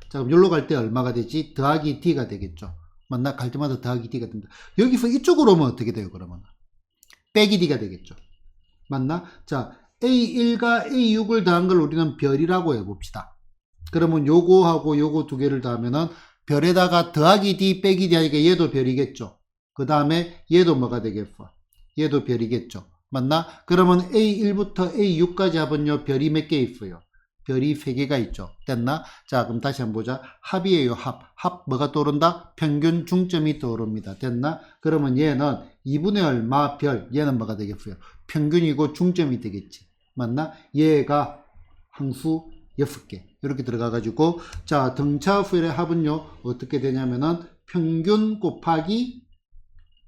자, 그럼 여기로 갈 때 얼마가 되지? 더하기 D가 되겠죠. 맞나? 갈 때마다 더하기 D가 됩니다. 여기서 이쪽으로 오면 어떻게 돼요, 그러면? 빼기 D가 되겠죠. 맞나? 자, A1과 A6을 더한 걸 우리는 별이라고 해봅시다. 그러면 요거하고 요거 두 개를 더하면은 별에다가 더하기 D 빼기 D 하니까 얘도 별이겠죠. 그 다음에 얘도 뭐가 되겠어? 얘도 별이겠죠. 맞나? 그러면 A1부터 A6까지 합은요, 별이 몇 개 있어요? 별이 3개가 있죠. 됐나? 자, 그럼 다시 한번 보자. 합이에요, 합. 합 뭐가 떠오른다? 평균 중점이 떠오릅니다. 됐나? 그러면 얘는 2분의 얼마 별. 얘는 뭐가 되겠어요? 평균이고 중점이 되겠지. 맞나? 얘가 항수 6개. 이렇게 들어가가지고, 자, 등차수열의 합은요, 어떻게 되냐면은 평균 곱하기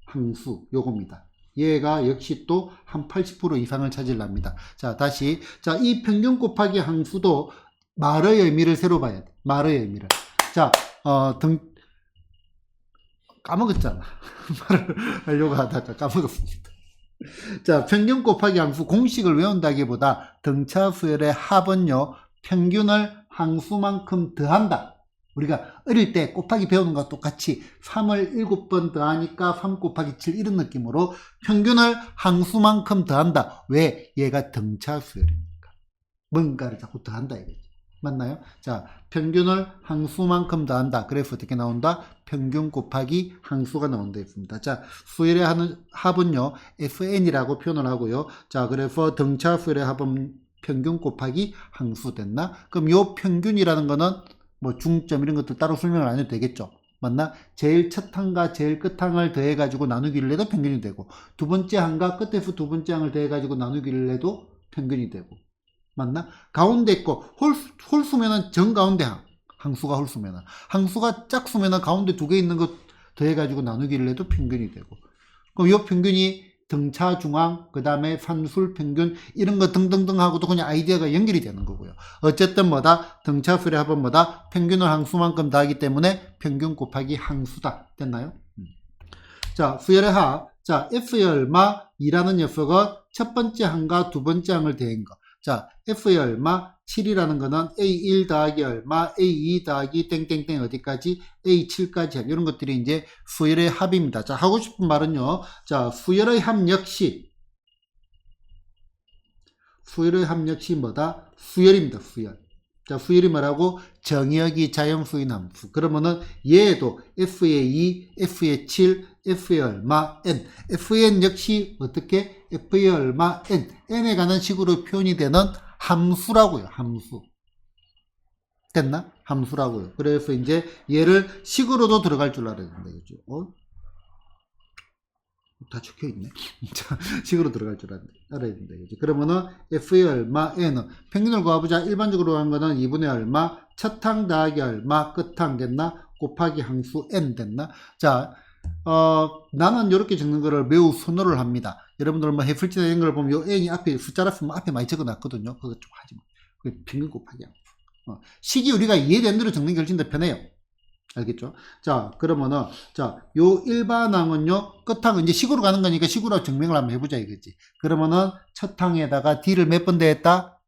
항수. 요겁니다. 얘가 역시 또 한 80% 이상을 차지합니다. 자, 다시. 자, 이 평균 곱하기 항수도 말의 의미를 새로 봐야 돼. 말의 의미를. 자, 까먹었잖아. 말을 하려고 하다가 까먹었습니다. 자, 평균 곱하기 항수 공식을 외운다기보다 등차수열의 합은요, 평균을 항수만큼 더한다. 우리가 어릴 때 곱하기 배우는 것과 똑같이 3을 7번 더하니까 3 곱하기 7 이런 느낌으로 평균을 항수만큼 더한다. 왜? 얘가 등차수열이니까. 뭔가를 자꾸 더한다 이거지. 맞나요? 자, 평균을 항수만큼 더한다. 그래서 어떻게 나온다? 평균 곱하기 항수가 나온다 했습니다. 자, 수열의 합은요, FN이라고 표현을 하고요. 자, 그래서 등차수열의 합은 평균 곱하기 항수 됐나? 그럼 요 평균이라는 거는 뭐 중점 이런 것들 따로 설명을 안 해도 되겠죠. 맞나? 제일 첫 항과 제일 끝 항을 더해가지고 나누기를 해도 평균이 되고, 두 번째 항과 끝에서 두 번째 항을 더해가지고 나누기를 해도 평균이 되고, 맞나? 가운데 거 홀수면은 정가운데 항, 항수가 홀수면은, 항수가 짝수면은 가운데 두 개 있는 것 더해가지고 나누기를 해도 평균이 되고, 그럼 이 평균이 등차 중앙, 그 다음에 산술 평균 이런 거 등등등 하고도 그냥 아이디어가 연결이 되는 거고요. 어쨌든 뭐다? 등차수열의 합은 뭐다? 평균을 항수만큼 더하기 때문에 평균 곱하기 항수다. 됐나요? 자, 수열의 합. 자, F의 얼마? 2라는 녀석은 첫 번째 항과 두 번째 항을 더한 거. 자, F의 얼마? 7이라는 거는 A1 더하기 얼마, A2 더하기 땡땡땡 어디까지, A7까지 이런 것들이 이제 수열의 합입니다. 자, 하고 싶은 말은요. 자, 수열의 합 역시 뭐다? 수열입니다. 수열. 자, 수열이 뭐라고? 정의역이 자연수인 함수. 그러면은 얘도 F의 2, F의 7, F의 얼마, N. Fn 역시 어떻게? F의 얼마, N. N에 관한 식으로 표현이 되는 함수라고요. 함수. 됐나? 함수라고요. 그래서 이제 얘를 식으로도 들어갈 줄 알아야 된다. 그죠? 다 적혀있네. 자, 식으로 들어갈 줄 알아야 된다. 그죠? 그러면은 F의 얼마, N은 평균을 구해보자. 일반적으로 한 거는 2분의 얼마, 첫 항 더하기 얼마, 끝 항 됐나? 곱하기 항수 N 됐나? 자, 나는 이렇게 적는 거를 매우 선호를 합니다. 여러분들 뭐 해플지나 이런 걸 보면 요 N이 앞에 숫자라 쓰면 앞에 많이 적어 놨거든요. 그거 좀 하지 마. 그 평균 곱하기 항수. 식이 우리가 이해된 대로 적는 게 훨씬 더 편해요. 알겠죠? 자, 그러면은, 자, 요 일반항은요, 끝항은 이제 식으로 가는 거니까 식으로 증명을 한번 해보자, 이거지. 그러면은, 첫 항에다가 D를 몇 번 더했다?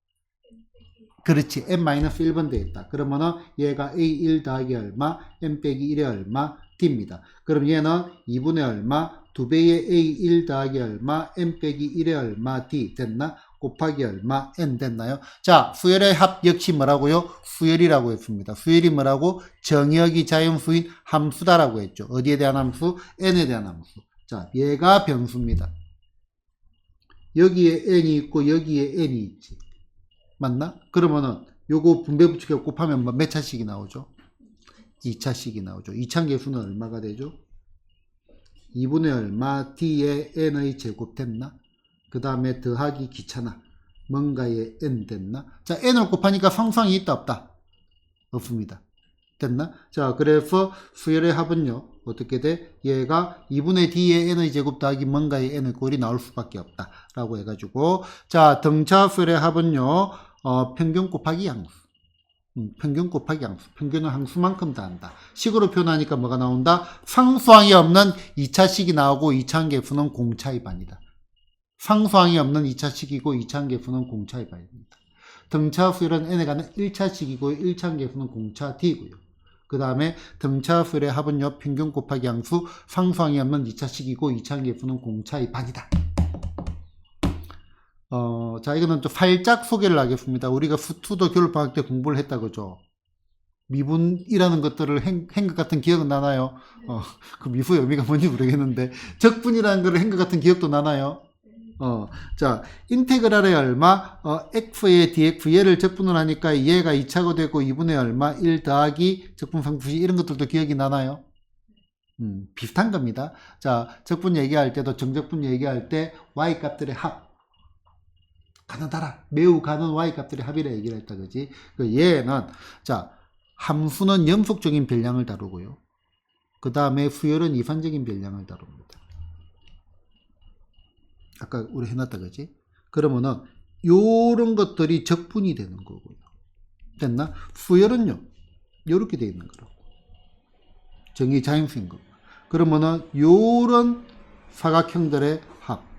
그렇지. n-1번 더했다. 그러면은, 얘가 A1 더하기 얼마, n 빼기 1의 얼마, D입니다. 그럼 얘는 2분의 얼마, 2배의 A1 더하기 얼마, n 빼기 1의 얼마, D 됐나? 곱하기 얼마, n 됐나요? 자, 수열의 합 역시 뭐라고요? 수열이라고 했습니다. 수열이 뭐라고? 정의역이 자연수인 함수다라고 했죠. 어디에 대한 함수? n에 대한 함수. 자, 얘가 변수입니다. 여기에 n이 있고 여기에 n이 있지. 맞나? 그러면은 요거 분배 붙이고 곱하면 몇 차씩이 나오죠? 2차씩이 나오죠. 2차계수는 얼마가 되죠? 2분의 얼마 d의 n의 제곱 됐나? 그 다음에 더하기 귀찮아. 뭔가에 n 됐나? 자, n을 곱하니까 상수항이 있다 없다? 없습니다. 됐나? 자, 그래서 수열의 합은요. 어떻게 돼? 얘가 2분의 d의 n의 제곱 더하기 뭔가의 n의 꼴이 나올 수밖에 없다. 라고 해가지고 자, 등차 수열의 합은요. 평균 곱하기 양수. 평균 곱하기 양수. 평균은 항수만큼 다 한다. 식으로 표현하니까 뭐가 나온다? 상수항이 없는 2차식이 나오고 2차항계수는 공차의 반이다. 상수항이 없는 2차식이고 2차항계수는 공차의 반입니다. 등차 수열은 n에 관한 1차식이고 1차항계수는 공차 d고요. 그 다음에 등차 수열의 합은요. 평균 곱하기 양수. 상수항이 없는 2차식이고 2차항계수는 공차의 반이다. 자, 이거는 좀 살짝 소개를 하겠습니다. 우리가 수투도 겨울방학 때 공부를 했다, 그죠? 미분이라는 것들을 한 것 같은 기억은 나나요? 그 미수의 의미가 뭔지 모르겠는데, 적분이라는 걸 한 것 같은 기억도 나나요? 자, 인테그랄의 얼마, x의 dx, 얘를 적분을 하니까 얘가 2차가 되고 2분의 얼마, 1 더하기 적분상수식 이런 것들도 기억이 나나요? 비슷한 겁니다. 자, 적분 얘기할 때도 정적분 얘기할 때 y 값들의 합. 가느다라. 매우 가는 y 값들의 합이라 얘기를 했다, 그지? 그 얘는, 자, 함수는 연속적인 변량을 다루고요. 그 다음에 수열은 이산적인 변량을 다룹니다. 아까 우리 해놨다, 그지? 그러면은, 요런 것들이 적분이 되는 거고요. 됐나? 수열은요, 요렇게 되어 있는 거라고. 정의 자연수인 거. 그러면은, 요런 사각형들의 합.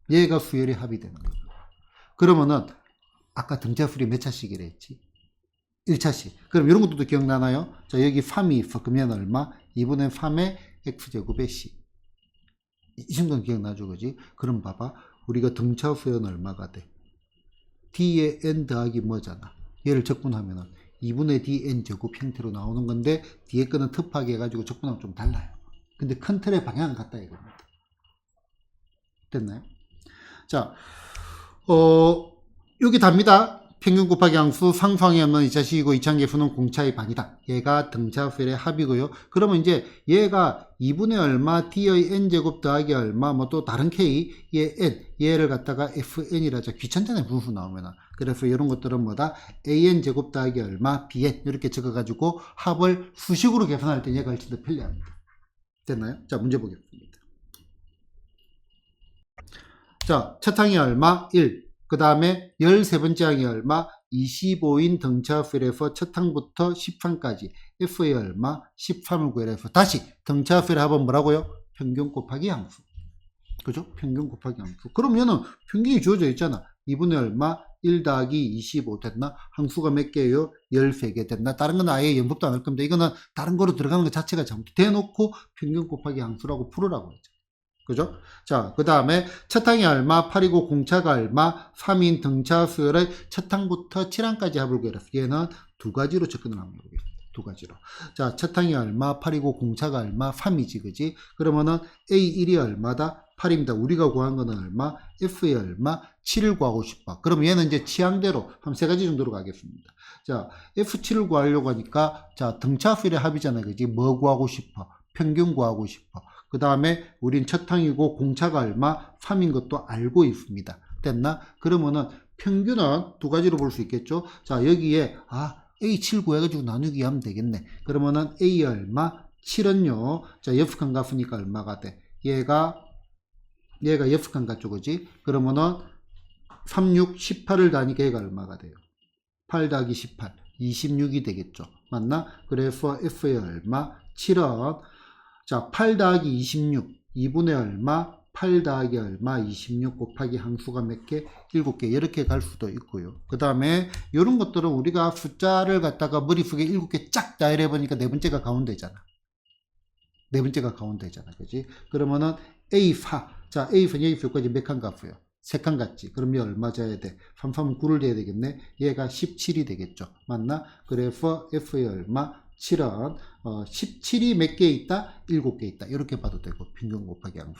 얘가 수열의 합이 되는 거예요. 그러면은 아까 등차수열이 몇 차씩이라 했지? 1차씩. 그럼 이런 것도 기억나나요? 자, 여기 3이 있어. 그러면 얼마? 2분의 3의 x제곱의 c. 이 정도는 기억나죠, 그지? 그럼 봐봐. 우리가 등차수열은 얼마가 돼? d의 n 더하기 뭐잖아? 얘를 적분하면은 2분의 dn 제곱 형태로 나오는 건데 뒤에 거는 특파하게 해가지고 적분하면 좀 달라요. 근데 큰 틀의 방향은 같다 이겁니다. 됐나요? 자, 여기 답니다. 평균 곱하기 항수 상수항이 없는 2차식이고 2차항계수는 공차의 반이다. 얘가 등차수열의 합이고요. 그러면 이제 얘가 2분의 얼마 d의 n제곱 더하기 얼마 뭐 또 다른 k 얘 n 얘를 갖다가 fn이라자 귀찮잖아요. 분수 나오면은. 그래서 이런 것들은 뭐다? an제곱 더하기 얼마 bn 이렇게 적어가지고 합을 수식으로 계산할 때 얘가 훨씬 더 편리합니다. 됐나요? 자, 문제 보겠습니다. 자, 첫 항이 얼마? 1. 그 다음에 13번째 항이 얼마? 25인 등차수열에서 첫 항부터 10항까지 F의 얼마? 13을 구해서 다시 등차수열의 합은 뭐라고요? 평균 곱하기 항수. 그죠? 평균 곱하기 항수. 그럼 얘는 평균이 주어져 있잖아. 2분의 얼마? 1 더하기 25 됐나? 항수가 몇 개예요? 13개 됐나? 다른 건 아예 연습도 안 할 겁니다. 이거는 다른 거로 들어가는 것 자체가 잘못돼놓고 평균 곱하기 항수라고 풀으라고 했죠. 그죠? 자, 그 다음에 첫 항이 얼마? 8이고 공차가 얼마? 3인 등차 수열의 첫 항부터 7항까지 합을 구해라. 얘는 두 가지로 접근을 한번 해보겠습니다. 두 가지로. 자, 첫 항이 얼마? 8이고 공차가 얼마? 3이지, 그지? 그러면은 A1이 얼마다? 8입니다. 우리가 구한 거는 얼마? F의 얼마? 7을 구하고 싶어. 그럼 얘는 이제 취향대로 한 세 가지 정도로 가겠습니다. 자, F7을 구하려고 하니까, 자, 등차 수열의 합이잖아요. 그지? 뭐 구하고 싶어? 평균 구하고 싶어. 그 다음에 우린 첫 항이고 공차가 얼마? 3인 것도 알고 있습니다. 됐나? 그러면은 평균은 두 가지로 볼 수 있겠죠? 자, 여기에, A7 구해가지고 나누기 하면 되겠네. 그러면은 A 얼마? 7은요. 자, 옆칸 값으니까 얼마가 돼? 얘가 옆칸 같죠, 그지? 그러면은 3, 6, 18을 다니까 얘가 얼마가 돼요? 8 더하기 18, 26이 되겠죠. 맞나? 그래서 F의 얼마? 7은 자, 8 더하기 26, 2분의 얼마? 8 더하기 얼마? 26 곱하기 항수가 몇 개? 7개. 이렇게 갈 수도 있고요. 그 다음에 이런 것들은 우리가 숫자를 갖다가 머릿속에 7개 쫙 나열해 보니까 네 번째가 가운데잖아. 네 번째가 가운데잖아. 그지? 그러면은 A4. 자, A4는 여기까지 몇 칸 값이에요? 3칸 같지? 그럼 얘 얼마 져야 돼? 3, 3은 9를 돼야 되겠네? 얘가 17이 되겠죠. 맞나? 그래서 F의 얼마? 7은 17이 몇 개 있다? 7개 있다. 이렇게 봐도 되고 평균 곱하기 항수.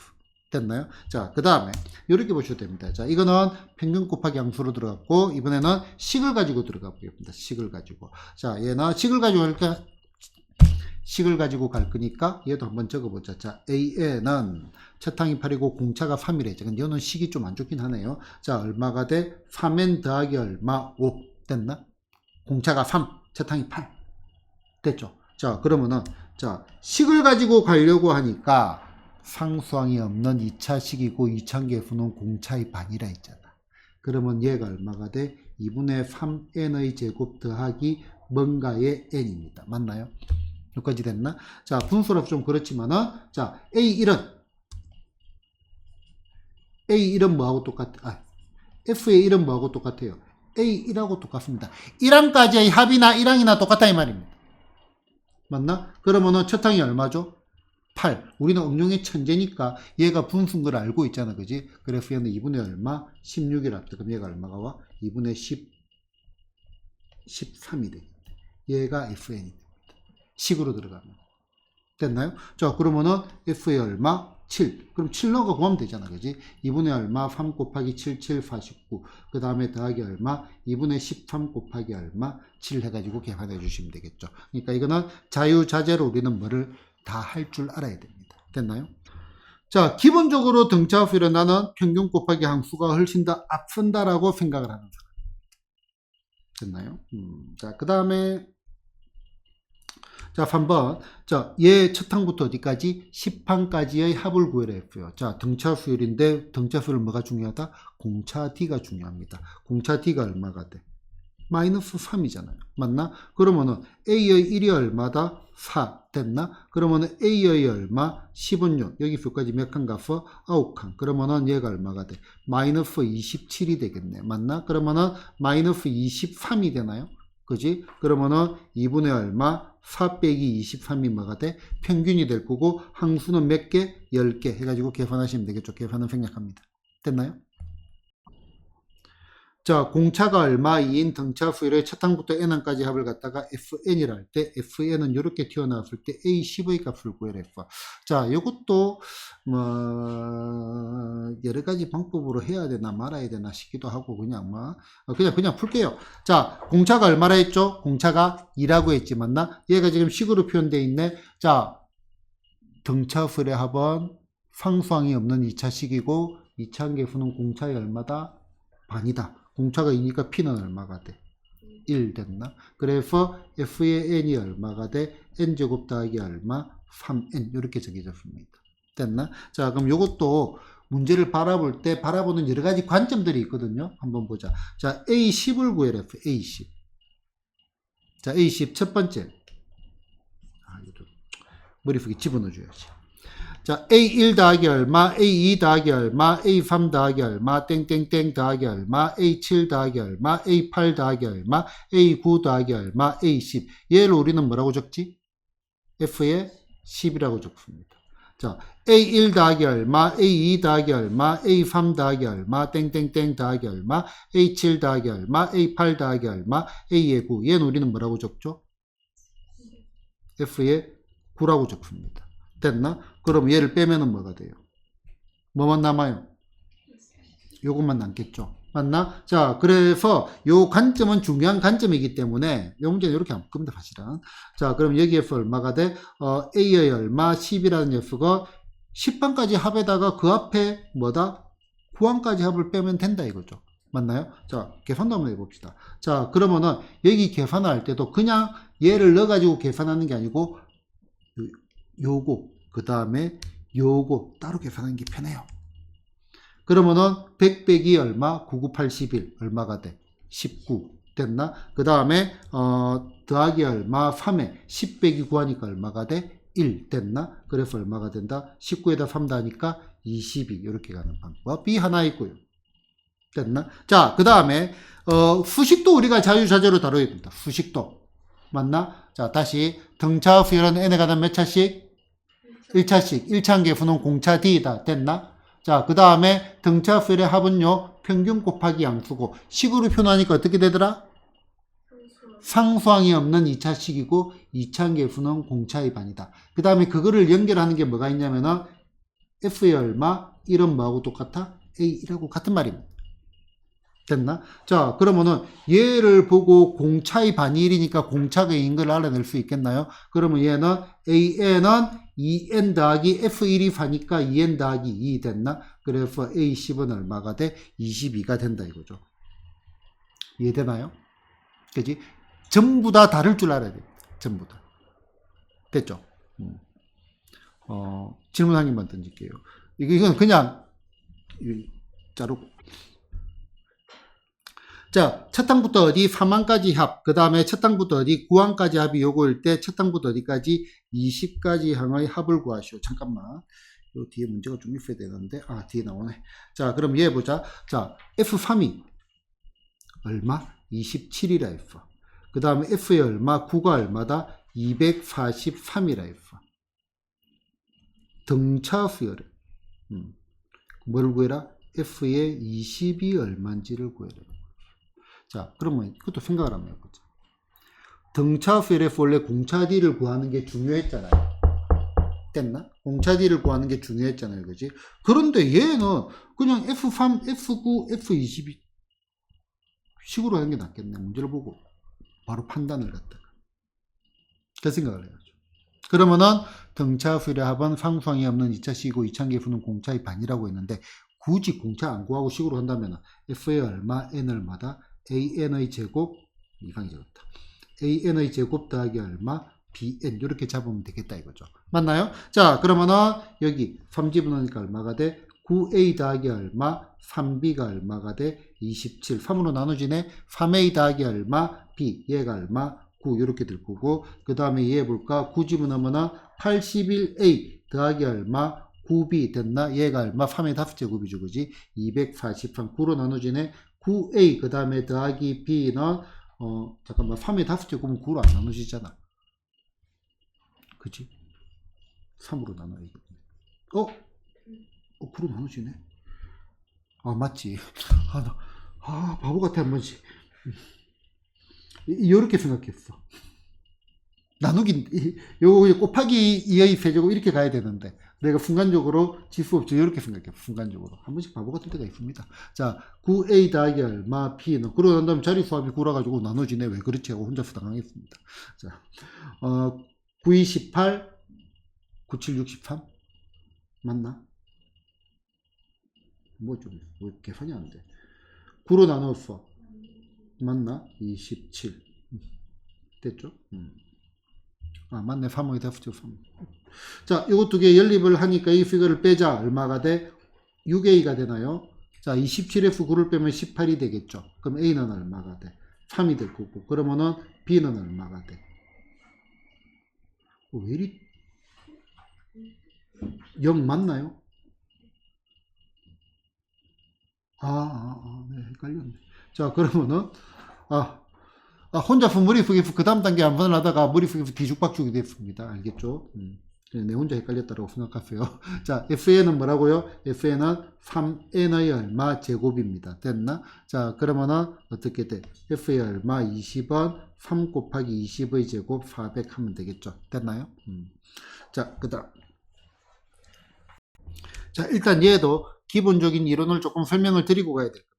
됐나요? 자, 그 다음에 이렇게 보셔도 됩니다. 자, 이거는 평균 곱하기 항수로 들어갔고 이번에는 식을 가지고 들어가 보겠습니다. 식을 가지고. 자, 얘는 식을 가지고 갈 거니까 얘도 한번 적어보자. 자, AN은 첫 항이 8이고 공차가 3이래. 근데 얘는 식이 좀 안 좋긴 하네요. 자, 얼마가 돼? 3N 더하기 얼마? 5. 됐나? 공차가 3, 첫 항이 8. 됐죠? 자, 그러면은, 자, 식을 가지고 가려고 하니까 상수항이 없는 2차식이고 2차계수는 공차의 반이라 했잖아. 그러면 얘가 얼마가 돼? 2분의 3n의 제곱 더하기 뭔가의 n입니다. 맞나요? 여기까지 됐나? 자, 분수로 좀 그렇지만은, 자, A1은 뭐하고 똑같아? F의 1은 뭐하고 똑같아요? A1하고 똑같습니다. 1항까지의 합이나 1항이나 똑같다 이 말입니다. 맞나? 그러면은 첫 항이 얼마죠? 8. 우리는 응용의 천재니까 얘가 분수인 걸 알고 있잖아. 그지? 그래서 얘는 2분의 얼마? 16이라. 그럼 얘가 얼마가 와? 2분의 13이 돼. 얘가 FN이 됩니다. 식으로 들어가면. 됐나요? 자, 그러면은 F의 얼마? 7. 그럼 7 넣어가 구하면 되잖아. 그지? 2분의 얼마? 3 곱하기 7, 7, 49. 그 다음에 더하기 얼마? 2분의 13 곱하기 얼마? 7 해가지고 계산해 주시면 되겠죠. 그러니까 이거는 자유자재로 우리는 뭐를 다 할 줄 알아야 됩니다. 됐나요? 자, 기본적으로 등차 수열은 나는 평균 곱하기 항수가 훨씬 더 앞선다라고 생각을 하는 사람. 됐나요? 자, 그 다음에 자, 3번. 자, 얘 첫 항부터 어디까지? 10항까지의 합을 구해라 했고요. 자, 등차 수열인데 등차 수열 뭐가 중요하다? 공차 D가 중요합니다. 공차 D가 얼마가 돼? 마이너스 3이잖아요. 맞나? 그러면은 A의 1이 얼마다? 4 됐나? 그러면은 A의 얼마? 10은요. 여기 수까지 몇 칸 가서 9칸. 그러면은 얘가 얼마가 돼? 마이너스 27이 되겠네. 맞나? 그러면은 마이너스 23이 되나요? 그지? 그러면은 2분의 얼마? 4 빼기 23이 뭐가 돼? 평균이 될 거고 항수는 몇 개? 10개 해가지고 계산하시면 되겠죠. 계산은 생략합니다. 됐나요? 자, 공차가 얼마인 등차 수열의 첫 항부터 n항까지 합을 갖다가 fn이라 할 때 fn은 이렇게 튀어나왔을 때 a10의 값을 구해라 했어. 자, 이것도 뭐 여러 가지 방법으로 해야 되나 말아야 되나 싶기도 하고 그냥 그냥 풀게요. 자, 공차가 얼마라 했죠? 공차가 2라고 했지 맞나? 얘가 지금 식으로 표현되어 있네. 자, 등차 수열의 합은 상수항이 없는 2차식이고 2차 계수는 공차의 얼마다? 반이다. 공차가 2니까 P는 얼마가 돼? 1 됐나? 그래서 F의 N이 얼마가 돼? N제곱 더하기 얼마? 3N 이렇게 정해졌습니다. 됐나? 자, 그럼 이것도 문제를 바라볼 때 바라보는 여러 가지 관점들이 있거든요. 한번 보자. 자, A10을 구해라. A10. 자, A10 첫 번째. 머릿속에 집어넣어줘야지. 자, A1 더하기 얼마, A2 더하기 얼마, A3 더하기 얼마, 땡땡땡 더하기 얼마, A7 더하기 얼마, A8 더하기 얼마, A9 더하기 얼마, A10. 얘를 우리는 뭐라고 적지? F에 10이라고 적습니다. 자, A1 더하기 얼마, A2 더하기 얼마, A3 더하기 얼마, 땡땡땡 더하기 얼마, A7 더하기 얼마, A8 더하기 얼마, A의 9. 얘는 우리는 뭐라고 적죠? F에 9라고 적습니다. 됐나? 그럼 얘를 빼면은 뭐가 돼요? 뭐만 남아요? 요것만 남겠죠. 맞나? 자, 그래서 요 관점은 중요한 관점이기 때문에 요 문제는 이렇게 안 겁니다, 사실은. 자, 그럼 여기에서 얼마가 돼? A의 얼마, 10이라는 녀석은 10반까지 합에다가 그 앞에 뭐다? 9항까지 합을 빼면 된다 이거죠. 맞나요? 자, 계산도 한번 해봅시다. 자, 그러면은 여기 계산할 때도 그냥 얘를 넣어가지고 계산하는 게 아니고 요거, 그 다음에 요거 따로 계산하는 게 편해요. 그러면은 100 빼기 얼마? 9981 얼마가 돼? 19 됐나? 그 다음에 더하기 얼마? 3에 10 빼기 9 하니까 얼마가 돼? 1 됐나? 그래서 얼마가 된다? 19에다 3 더하니까 22 이렇게 가는 방법이 하나 있고요. 됐나? 자, 그 다음에 수식도 우리가 자유자재로 다뤄야 된다. 수식도 맞나? 자, 다시 등차 수열은 n에 가다 몇 차씩? 1차씩 1차항계수는 공차 d다. 됐나? 자, 그 다음에 등차 수열의 합은요 평균 곱하기 양수고 식으로 표현하니까 어떻게 되더라? 상수항이 없는 2차식이고 2차항계수는 공차의 반이다. 그 다음에 그거를 연결하는 게 뭐가 있냐면은 F의 얼마 1은 뭐하고 똑같아? A1하고 같은 말입니다. 됐나? 자, 그러면은 얘를 보고 공차의 반이 1이니까 공차가 2인 걸 알아낼 수 있겠나요? 그러면 얘는 AN은 2N 더하기 F1이 4니까 2N 더하기 2 됐나? 그래서 A10은 얼마가 돼? 22가 된다 이거죠. 이해되나요? 그지? 전부 다 다를 줄 알아야 돼. 전부 다. 됐죠? 질문 한 개만 던질게요. 이건 그냥 자르고. 자, 첫 항부터 어디 3항까지 합, 그 다음에 첫 항부터 어디 9항까지 합이 요거일 때 첫 항부터 어디까지 20까지 항의 합을 구하시오. 잠깐만. 요 뒤에 문제가 좀 있어야 되는데, 뒤에 나오네. 자, 그럼 얘 보자. 자, F3이 얼마? 27이라 했어. 그 다음에 F의 얼마? 9가 얼마다? 243이라 했어. 등차 수열을. 뭐를 구해라? F의 20이 얼마인지를 구해라. 자, 그러면 이것도 생각을 한번 해보자. 등차 수열에서 원래 공차 D를 구하는 게 중요했잖아요. 됐나? 공차 D를 구하는 게 중요했잖아요. 그지? 그런데 얘는 그냥 F3, F9, F22 식으로 하는 게 낫겠네. 문제를 보고 바로 판단을 갖다가. 그 생각을 해야죠. 그러면은 등차 수열의 합은 상수항이 없는 2차식이고 2차항계수는 공차의 반이라고 했는데 굳이 공차 안 구하고 식으로 한다면 F의 얼마, N 얼마다? AN의 제곱, 이상이 적었다. AN의 제곱 더하기 얼마, BN, 이렇게 잡으면 되겠다 이거죠. 맞나요? 자, 그러면은 여기 3집어넣으니까 얼마가 돼? 9A 더하기 얼마, 3B가 얼마가 돼? 27. 3으로 나눠지네. 3A 더하기 얼마, B, 얘가 얼마, 9, 이렇게 될 거고, 그 다음에 얘 볼까? 9집어넣으면 81A 더하기 얼마, 9B 됐나? 얘가 얼마? 3의 5제곱이죠. 그지? 243. 9로 나눠지네. 9A 그 다음에 더하기 B는 잠깐만 3의 5제곱은 9로 안 나눠지잖아. 그치? 3으로 나눠야겠네. 9로 나눠지네. 맞지. 바보 같아 한 번씩. 이렇게 생각했어. 나누기 요 곱하기 2의 세제곱 이렇게 가야 되는데 내가 순간적으로 지수 없죠. 이렇게 생각해. 순간적으로. 한 번씩 바보 같을 때가 있습니다. 자, 9A 더하기 얼마, P는. 그러고 난 다음에 자리수합이 9라가지고 나눠지네. 왜 그렇지? 하고 혼자서 당황했습니다. 자, 9218, 9763? 맞나? 뭐 계산이 안 돼. 9로 나눴어. 맞나? 27. 됐죠? 맞네. 3의 5제곱. 자, 요거 두 개 연립을 하니까 이 피거를 빼자. 얼마가 돼? 6A가 되나요? 자, 27에서 9를 빼면 18이 되겠죠. 그럼 A는 얼마가 돼? 3이 될 거고. 그러면은 B는 얼마가 돼? 왜 이리 0 맞나요? 네, 헷갈렸네. 자, 그러면은, 혼자 무리프기프 그 다음 단계 한 번을 하다가 무리프기프 뒤죽박죽이 됐습니다. 알겠죠? 내 혼자 헷갈렸다고 생각하세요. 자, FN은 뭐라고요? FN은 3N의 얼마 제곱입니다. 됐나? 자, 그러면은 어떻게 돼? F의 얼마 20원, 3 곱하기 20의 제곱 400 하면 되겠죠? 됐나요? 자, 그 다음. 자, 일단 얘도 기본적인 이론을 조금 설명을 드리고 가야 될 겁니다.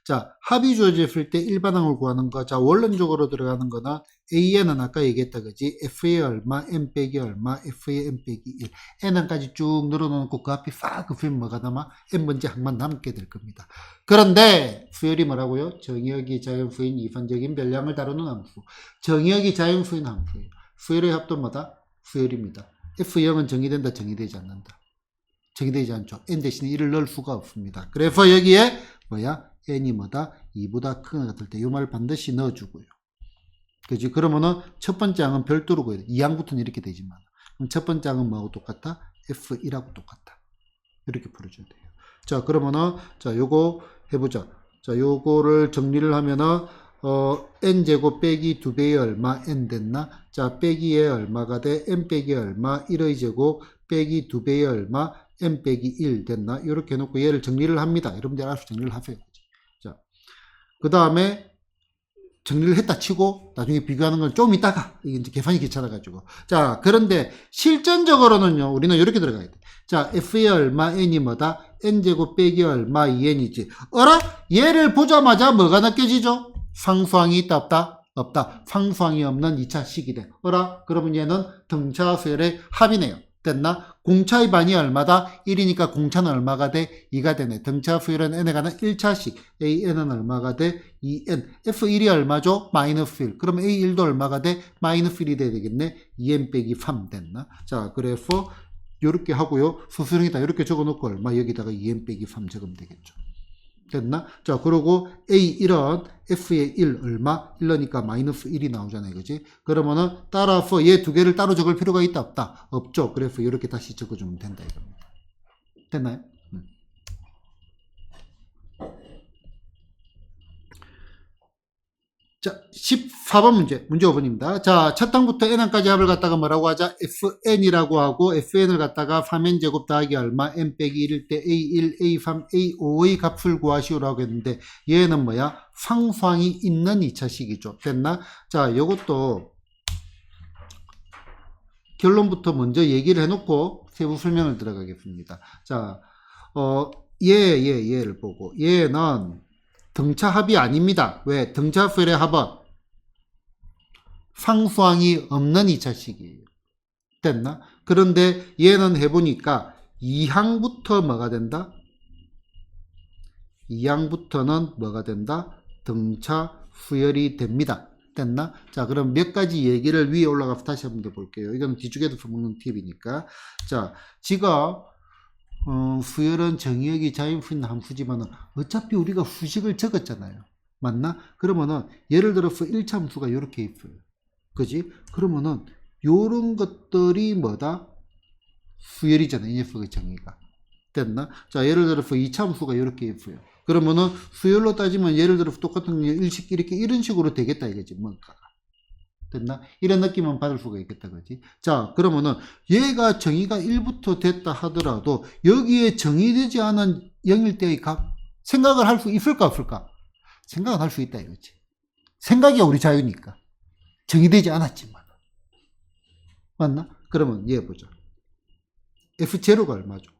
자, 합이 주어졌을 때 일반항을 구하는 거. 자, 원론적으로 들어가는 거나 AN은 아까 얘기했다, 그지? F의 얼마, M 빼기 얼마, F의 M 빼기 1. N항까지 쭉 늘어놓고 그 앞에 싹 긋으면 뭐가 남아? N번째 항만 남게 될 겁니다. 그런데 수열이 뭐라고요? 정의역이 자연수인 이반적인 변량을 다루는 함수. 정의역이 자연수인 함수예요. 수열의 합도 뭐다? 수열입니다. F0은 정의된다, 정의되지 않는다. 정의되지 않죠. n 대신에 1을 넣을 수가 없습니다. 그래서 여기에 n이 뭐다? 2보다 큰 것들 때 이 말 반드시 넣어주고요. 그지? 그러면은 첫 번째 항은 별도로 구해야 돼. 2항부터는 이렇게 되지만. 그럼 첫 번째 항은 뭐하고 똑같다? F1하고 똑같다. 이렇게 풀어줘야 돼요. 자, 그러면은, 자, 요거 해보자. 자, 요거를 정리를 하면은, n제곱 빼기 2배의 얼마, n 됐나? 자, 빼기의 얼마가 돼? n 빼기 얼마, 1의 제곱 빼기 2배의 얼마, n 빼기 1 됐나? 이렇게 해놓고 얘를 정리를 합니다. 여러분들 알아서 정리를 하세요. 자, 그 다음에 정리를 했다 치고 나중에 비교하는 건 좀 이따가 이게 이제 계산이 귀찮아가지고. 자, 그런데 실전적으로는요, 우리는 이렇게 들어가야 돼. 자, f의 얼마 n이 뭐다? n제곱 빼기 얼마 2n이지. 어라? 얘를 보자마자 뭐가 느껴지죠? 상수항이 있다 없다? 없다. 상수항이 없는 2차 식이래. 어라? 그러면 얘는 등차수열의 합이네요. 됐나? 공차의 반이 얼마다? 1이니까 공차는 얼마가 돼? 2가 되네. 등차 수열은 n에 관한 1차식. AN은 얼마가 돼? 2n. F1이 얼마죠? 마이너스 1. 그럼 A1도 얼마가 돼? 마이너스 1이 돼야 되겠네. 2n 빼기 3 됐나? 자, 그래서 요렇게 하고요. 수수령이다. 이렇게 적어 놓고 얼마? 여기다가 2n 빼기 3 적으면 되겠죠. 됐나? 자, 그러고 A1은 F의 1 얼마? 1러니까 마이너스 1이 나오잖아요. 그지? 그러면은 따라서 얘 두 개를 따로 적을 필요가 있다 없다? 없죠. 그래서 이렇게 다시 적어주면 된다 이겁니다. 됐나요? 자, 14번 문제 5번입니다. 자, 첫 항부터 n항까지 합을 갖다가 뭐라고 하자? fn이라고 하고, fn을 갖다가 3n제곱 더하기 얼마? n 빼기 1일 때 a1, a3, a5의 값을 구하시오라고 했는데, 얘는 뭐야? 상수항이 있는 2차식이죠. 됐나? 자, 요것도 결론부터 먼저 얘기를 해놓고 세부 설명을 들어가겠습니다. 자, 얘를 보고, 얘는 등차 합이 아닙니다. 왜? 등차 수열의 합은 상수항이 없는 2차식이에요. 됐나? 그런데 얘는 해보니까 2항부터 뭐가 된다? 2항부터는 뭐가 된다? 등차 수열이 됩니다. 됐나? 자, 그럼 몇 가지 얘기를 위에 올라가서 다시 한번 볼게요. 이건 뒤쪽에도 써먹는 팁이니까. 자, 지금 수열은 정의역이 자연수인 함수지만은 어차피 우리가 수식을 적었잖아요. 맞나? 그러면은 예를 들어서 1차 함수가 이렇게 있어요. 그지? 그러면은 요런 것들이 뭐다? 수열이잖아요. 이 녀석의 정의가. 됐나? 자, 예를 들어서 2차 함수가 이렇게 있어요. 그러면은 수열로 따지면 예를 들어서 똑같은 일식 이렇게 이런 식으로 되겠다 이거지. 뭔가가. 됐나? 이런 느낌은 받을 수가 있겠다, 그지? 자, 그러면은 얘가 정의가 1부터 됐다 하더라도 여기에 정의되지 않은 0일 때의 값 생각을 할 수 있을까 없을까? 생각은 할 수 있다 이거지. 생각이 우리 자유니까. 정의되지 않았지만. 맞나? 그러면 얘 보자. F0가 얼마죠?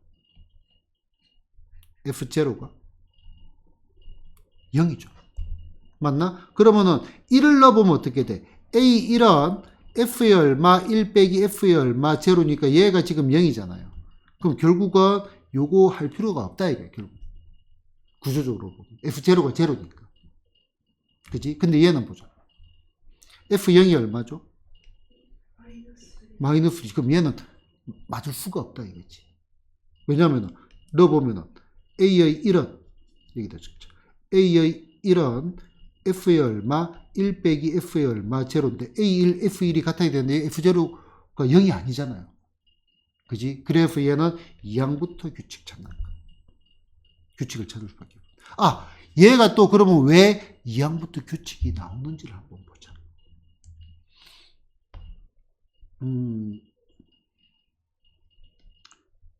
F0가 0이죠. 맞나? 그러면은 1을 넣어보면 어떻게 돼? A1은 F의 얼마, 1 빼기 F의 얼마, 제로니까 얘가 지금 0이잖아요. 그럼 결국은 요거 할 필요가 없다, 이거야, 결국. 구조적으로 보면. F0가 제로니까. 그지? 근데 얘는 보자. F0이 얼마죠? 마이너스 1. 그럼 얘는 맞을 수가 없다, 이거지. 왜냐면은, 넣어보면은, A의 1은, 여기다 적자. A의 1은 F의 얼마, 1 빼기 F의 얼마, 제로인데 A1, F1이 같아야 되는데 F0가 0이 아니잖아요. 그지? 그래서 얘는 2항부터 규칙 찾는 거야. 규칙을 찾을 수밖에 없어. 얘가 또 그러면 왜 2항부터 규칙이 나오는지를 한번 보자.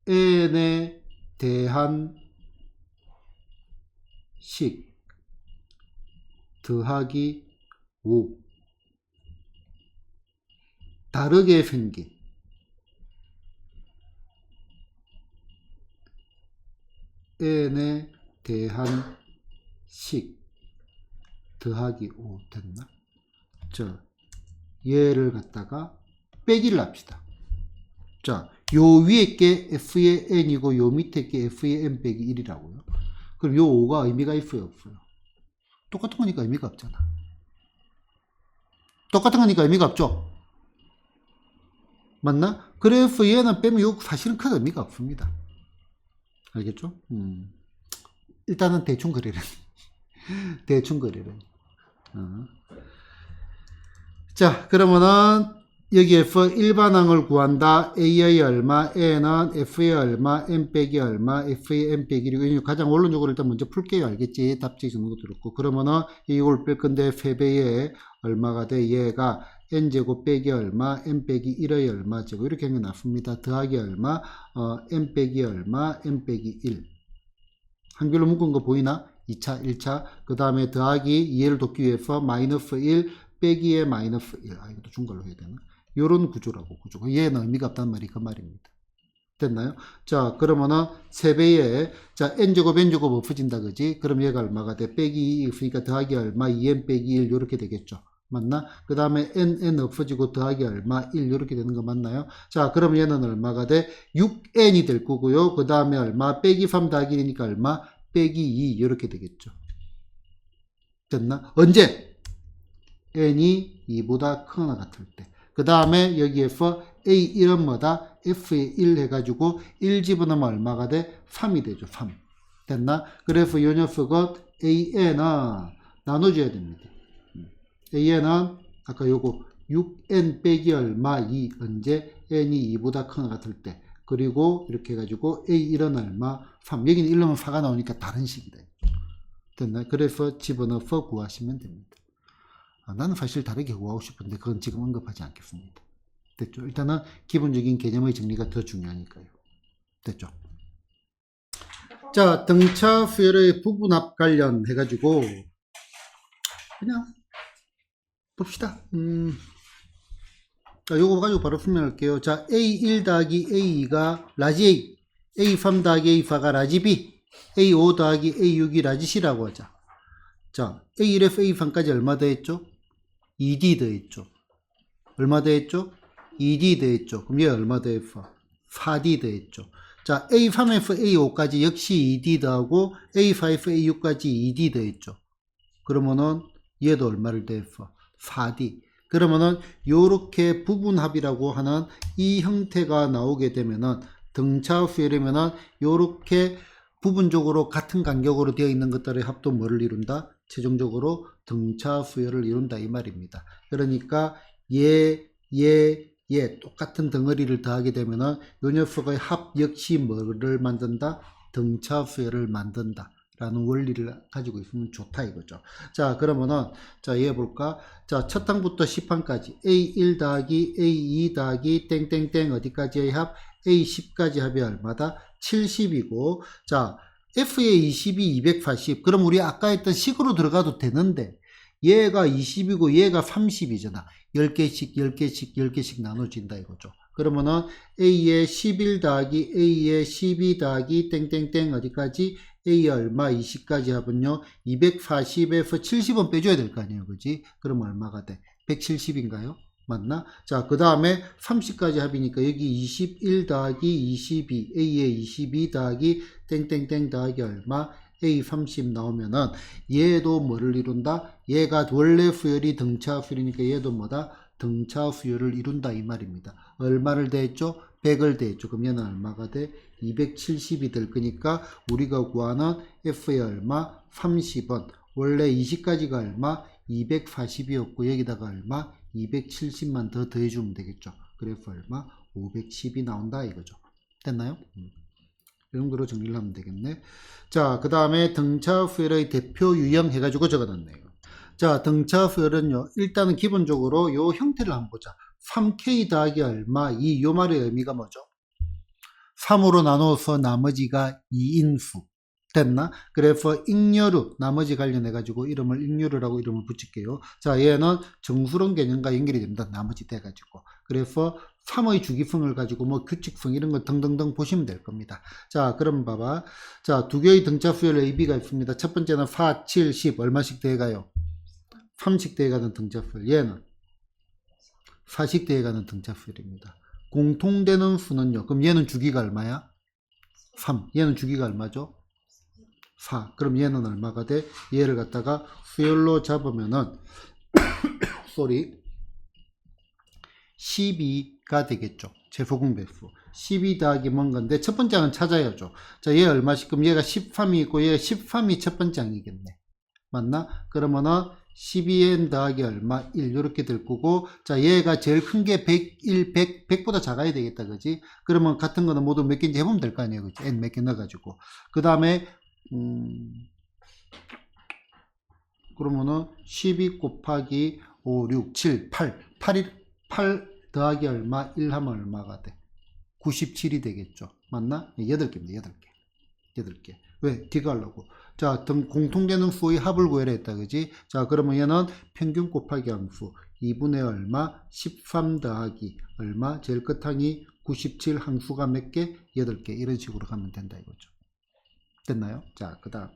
n에 대한 식 더하기 5 다르게 생긴 n에 대한 식 더하기 5 됐나? 얘를 갖다가 빼기를 합시다. 자, 요 위에 게 f의 n이고 요 밑에 게 f의 n 빼기 1이라고요. 그럼 요 5가 의미가 있어요, 없어요? 똑같은 거니까 의미가 없잖아. 똑같은 거니까 의미가 없죠? 맞나? 그래서 얘는 빼면 요 사실은 큰 의미가 없습니다. 알겠죠? 일단은 대충 그리래. 대충 그리래. 자, 그러면은 여기에서 일반항을 구한다. A의 얼마, N은 F의 얼마, N 빼기 얼마, F의 N 빼기 1이고 가장 원론적으로 일단 먼저 풀게요. 알겠지? 답지 주는 것도 그렇고. 그러면은 이걸 뺄 건데 3배에 얼마가 돼? 얘가 N제곱 빼기 얼마, N 빼기 1의 얼마 제곱 이렇게 하는 게 낫습니다. 더하기 얼마, N 빼기 얼마, N 빼기 1. 한글로 묶은 거 보이나? 2차, 1차. 그 다음에 더하기 2를 돕기 위해서 마이너스 1 빼기에 마이너스 1. 이것도 중괄로 해야 되나? 요런 구조라고, 구조. 얘는 의미가 없다는 말이 그 말입니다. 됐나요? 자, 그러면은 3배에, 자, n제곱, n제곱 없어진다, 그지? 그럼 얘가 얼마가 돼? 빼기 2 있으니까 더하기 얼마? 2n 빼기 1, 요렇게 되겠죠. 맞나? 그 다음에 n 없어지고 더하기 얼마? 1, 요렇게 되는 거 맞나요? 자, 그럼 얘는 얼마가 돼? 6n이 될 거고요. 그 다음에 얼마? 빼기 3 더하기 1이니까 얼마? 빼기 2, 요렇게 되겠죠. 됐나? 언제? n이 2보다 크거나 같을 때. 그 다음에 여기에서 A1은 뭐다? F에 1 해가지고 1 집어넣으면 얼마가 돼? 3이 되죠. 3. 됐나? 그래서 이 녀석은 AN은 나눠줘야 됩니다. AN은 아까 요거 6N 빼기 얼마 2 언제? N이 2보다 크거나 같을 때. 그리고 이렇게 해가지고 A1은 얼마? 3. 여기는 1 넣으면 4가 나오니까 다른 식이다. 됐나? 그래서 집어넣어서 구하시면 됩니다. 나는 사실 다르게 구하고 싶은데 그건 지금 언급하지 않겠습니다. 됐죠? 일단은 기본적인 개념의 정리가 더 중요하니까요. 됐죠? 자, 등차 수열의 부분합 관련 해가지고 그냥 봅시다. 자, 요거 가지고 바로 설명할게요. 자, A1 더하기 A2가 라지 A, A3 더하기 A4가 라지 B, A5 더하기 A6이 라지 C라고 하자. 자, A1에서 A3까지 얼마 더했죠? 2D 더했죠. 얼마 더했죠? 2D 더했죠. 그럼 얘 얼마 더했어? 4D 더했죠. 자, A3에서 A5까지 역시 2D 더하고 A4에서 A6까지 2D 더했죠. 그러면은 얘도 얼마를 더했어? 4D. 그러면은 요렇게 부분합이라고 하는 이 형태가 나오게 되면은 등차 수열이면은 요렇게 부분적으로 같은 간격으로 되어 있는 것들의 합도 뭐를 이룬다? 최종적으로 등차 수열을 이룬다 이 말입니다. 그러니까 얘 똑같은 덩어리를 더하게 되면은 요 녀석의 합 역시 뭐를 만든다? 등차 수열을 만든다 라는 원리를 가지고 있으면 좋다 이거죠. 자, 그러면은 자, 얘 볼까? 자, 첫 항부터 10항까지 A1 더하기 A2 더하기 땡땡땡 어디까지의 합? A10까지 합이 얼마다? 70이고 자, F의 20이 240. 그럼 우리 아까 했던 식으로 들어가도 되는데 얘가 20이고 얘가 30이잖아. 10개씩 10개씩 10개씩 나눠진다 이거죠. 그러면은 A의 11 더하기 A의 12 더하기 땡땡땡 어디까지? A 얼마 20까지 합은요 240에서 70은 빼줘야 될 거 아니에요, 그지? 그럼 얼마가 돼? 170인가요? 맞나? 자, 그 다음에 30까지 합이니까 여기 21 더하기 22 A의 22 더하기 땡땡땡 더하기 얼마? A30 나오면은 얘도 뭐를 이룬다? 얘가 원래 수열이 등차 수열이니까 얘도 뭐다? 등차 수열을 이룬다 이 말입니다. 얼마를 더했죠? 100을 더했죠. 그럼 얘는 얼마가 돼? 270이 될 거니까 우리가 구하는 F의 얼마? 30원. 원래 20까지가 얼마? 240이었고 여기다가 얼마? 270만 더 더해주면 되겠죠. 그래프 얼마? 510이 나온다 이거죠. 됐나요? 이 정도로 정리를 하면 되겠네. 자, 그 다음에 등차 수열의 대표 유형 해가지고 적어놨네요. 자, 등차 수열은요, 일단은 기본적으로 요 형태를 한번 보자. 3K 더하기 얼마? 요 말의 의미가 뭐죠? 3으로 나눠서 나머지가 2인수. 됐나? 그래서 잉여루, 나머지 관련해가지고 이름을 잉여루라고 이름을 붙일게요. 자, 얘는 정수론 개념과 연결이 됩니다. 나머지 돼가지고. 그래서 3의 주기성을 가지고 뭐 규칙성 이런 거 등등등 보시면 될 겁니다. 자, 그럼 봐봐. 자, 두 개의 등차 수열 AB가 있습니다. 첫 번째는 4, 7, 10 얼마씩 돼가요? 3씩 돼가는 등차 수열. 얘는 4씩 돼가는 등차 수열입니다. 공통되는 수는요. 그럼 얘는 주기가 얼마야? 3. 얘는 주기가 얼마죠? 4. 그럼 얘는 얼마가 돼? 얘를 갖다가 수열로 잡으면은 쏘리 12가 되겠죠. 제소공배수 12 더하기 뭔 건데 첫 번째 항은 찾아야죠. 자, 얘 얼마씩? 그럼 얘가 13이 있고 얘가 13이 첫 번째 항이겠네. 맞나? 그러면은 12n 더하기 얼마? 1 이렇게 될 거고, 자, 얘가 제일 큰 게 100, 100보다 작아야 되겠다, 그지? 그러면 같은 거는 모두 몇 개인지 해보면 될 거 아니에요, 그지? n 몇 개 넣어가지고. 그 다음에 그러면은 12 곱하기 5, 6, 7, 8 더하기 얼마? 1 하면 얼마가 돼? 97이 되겠죠. 맞나? 8개입니다. 8개. 왜? 뒤가 하려고. 자, 공통되는 수의 합을 구해라 했다. 그지? 자, 그러면 얘는 평균 곱하기 함수 2분의 얼마? 13 더하기 얼마? 제일 끝항이 97 항수가 몇 개? 8개. 이런 식으로 가면 된다 이거죠. 됐나요? 자, 그 다음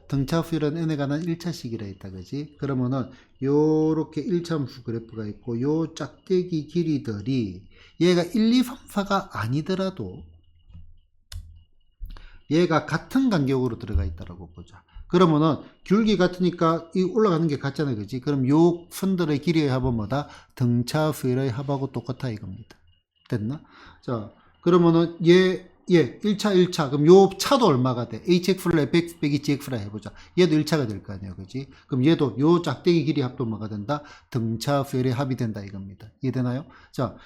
등차 수열은 n에 관한 1차식이라 했다. 그지? 그러면은 요렇게 1차 함수 그래프가 있고 요 짝대기 길이들이 얘가 1, 2, 3, 4가 아니더라도 얘가 같은 간격으로 들어가 있다라고 보자. 그러면은 귤기 같으니까 이 올라가는 게 같잖아요. 그지? 그럼 요 선들의 길이의 합은 뭐다? 등차 수열의 합하고 똑같아 이겁니다. 됐나? 자, 그러면은 얘 1차. 그럼 요 차도 얼마가 돼? hx를 fx 빼기 gx라 해보자. 얘도 1차가 될 거 아니에요. 그지? 그럼 얘도 요 짝대기 길이 합도 뭐가 된다? 등차 수열의 합이 된다 이겁니다. 이해되나요? 자,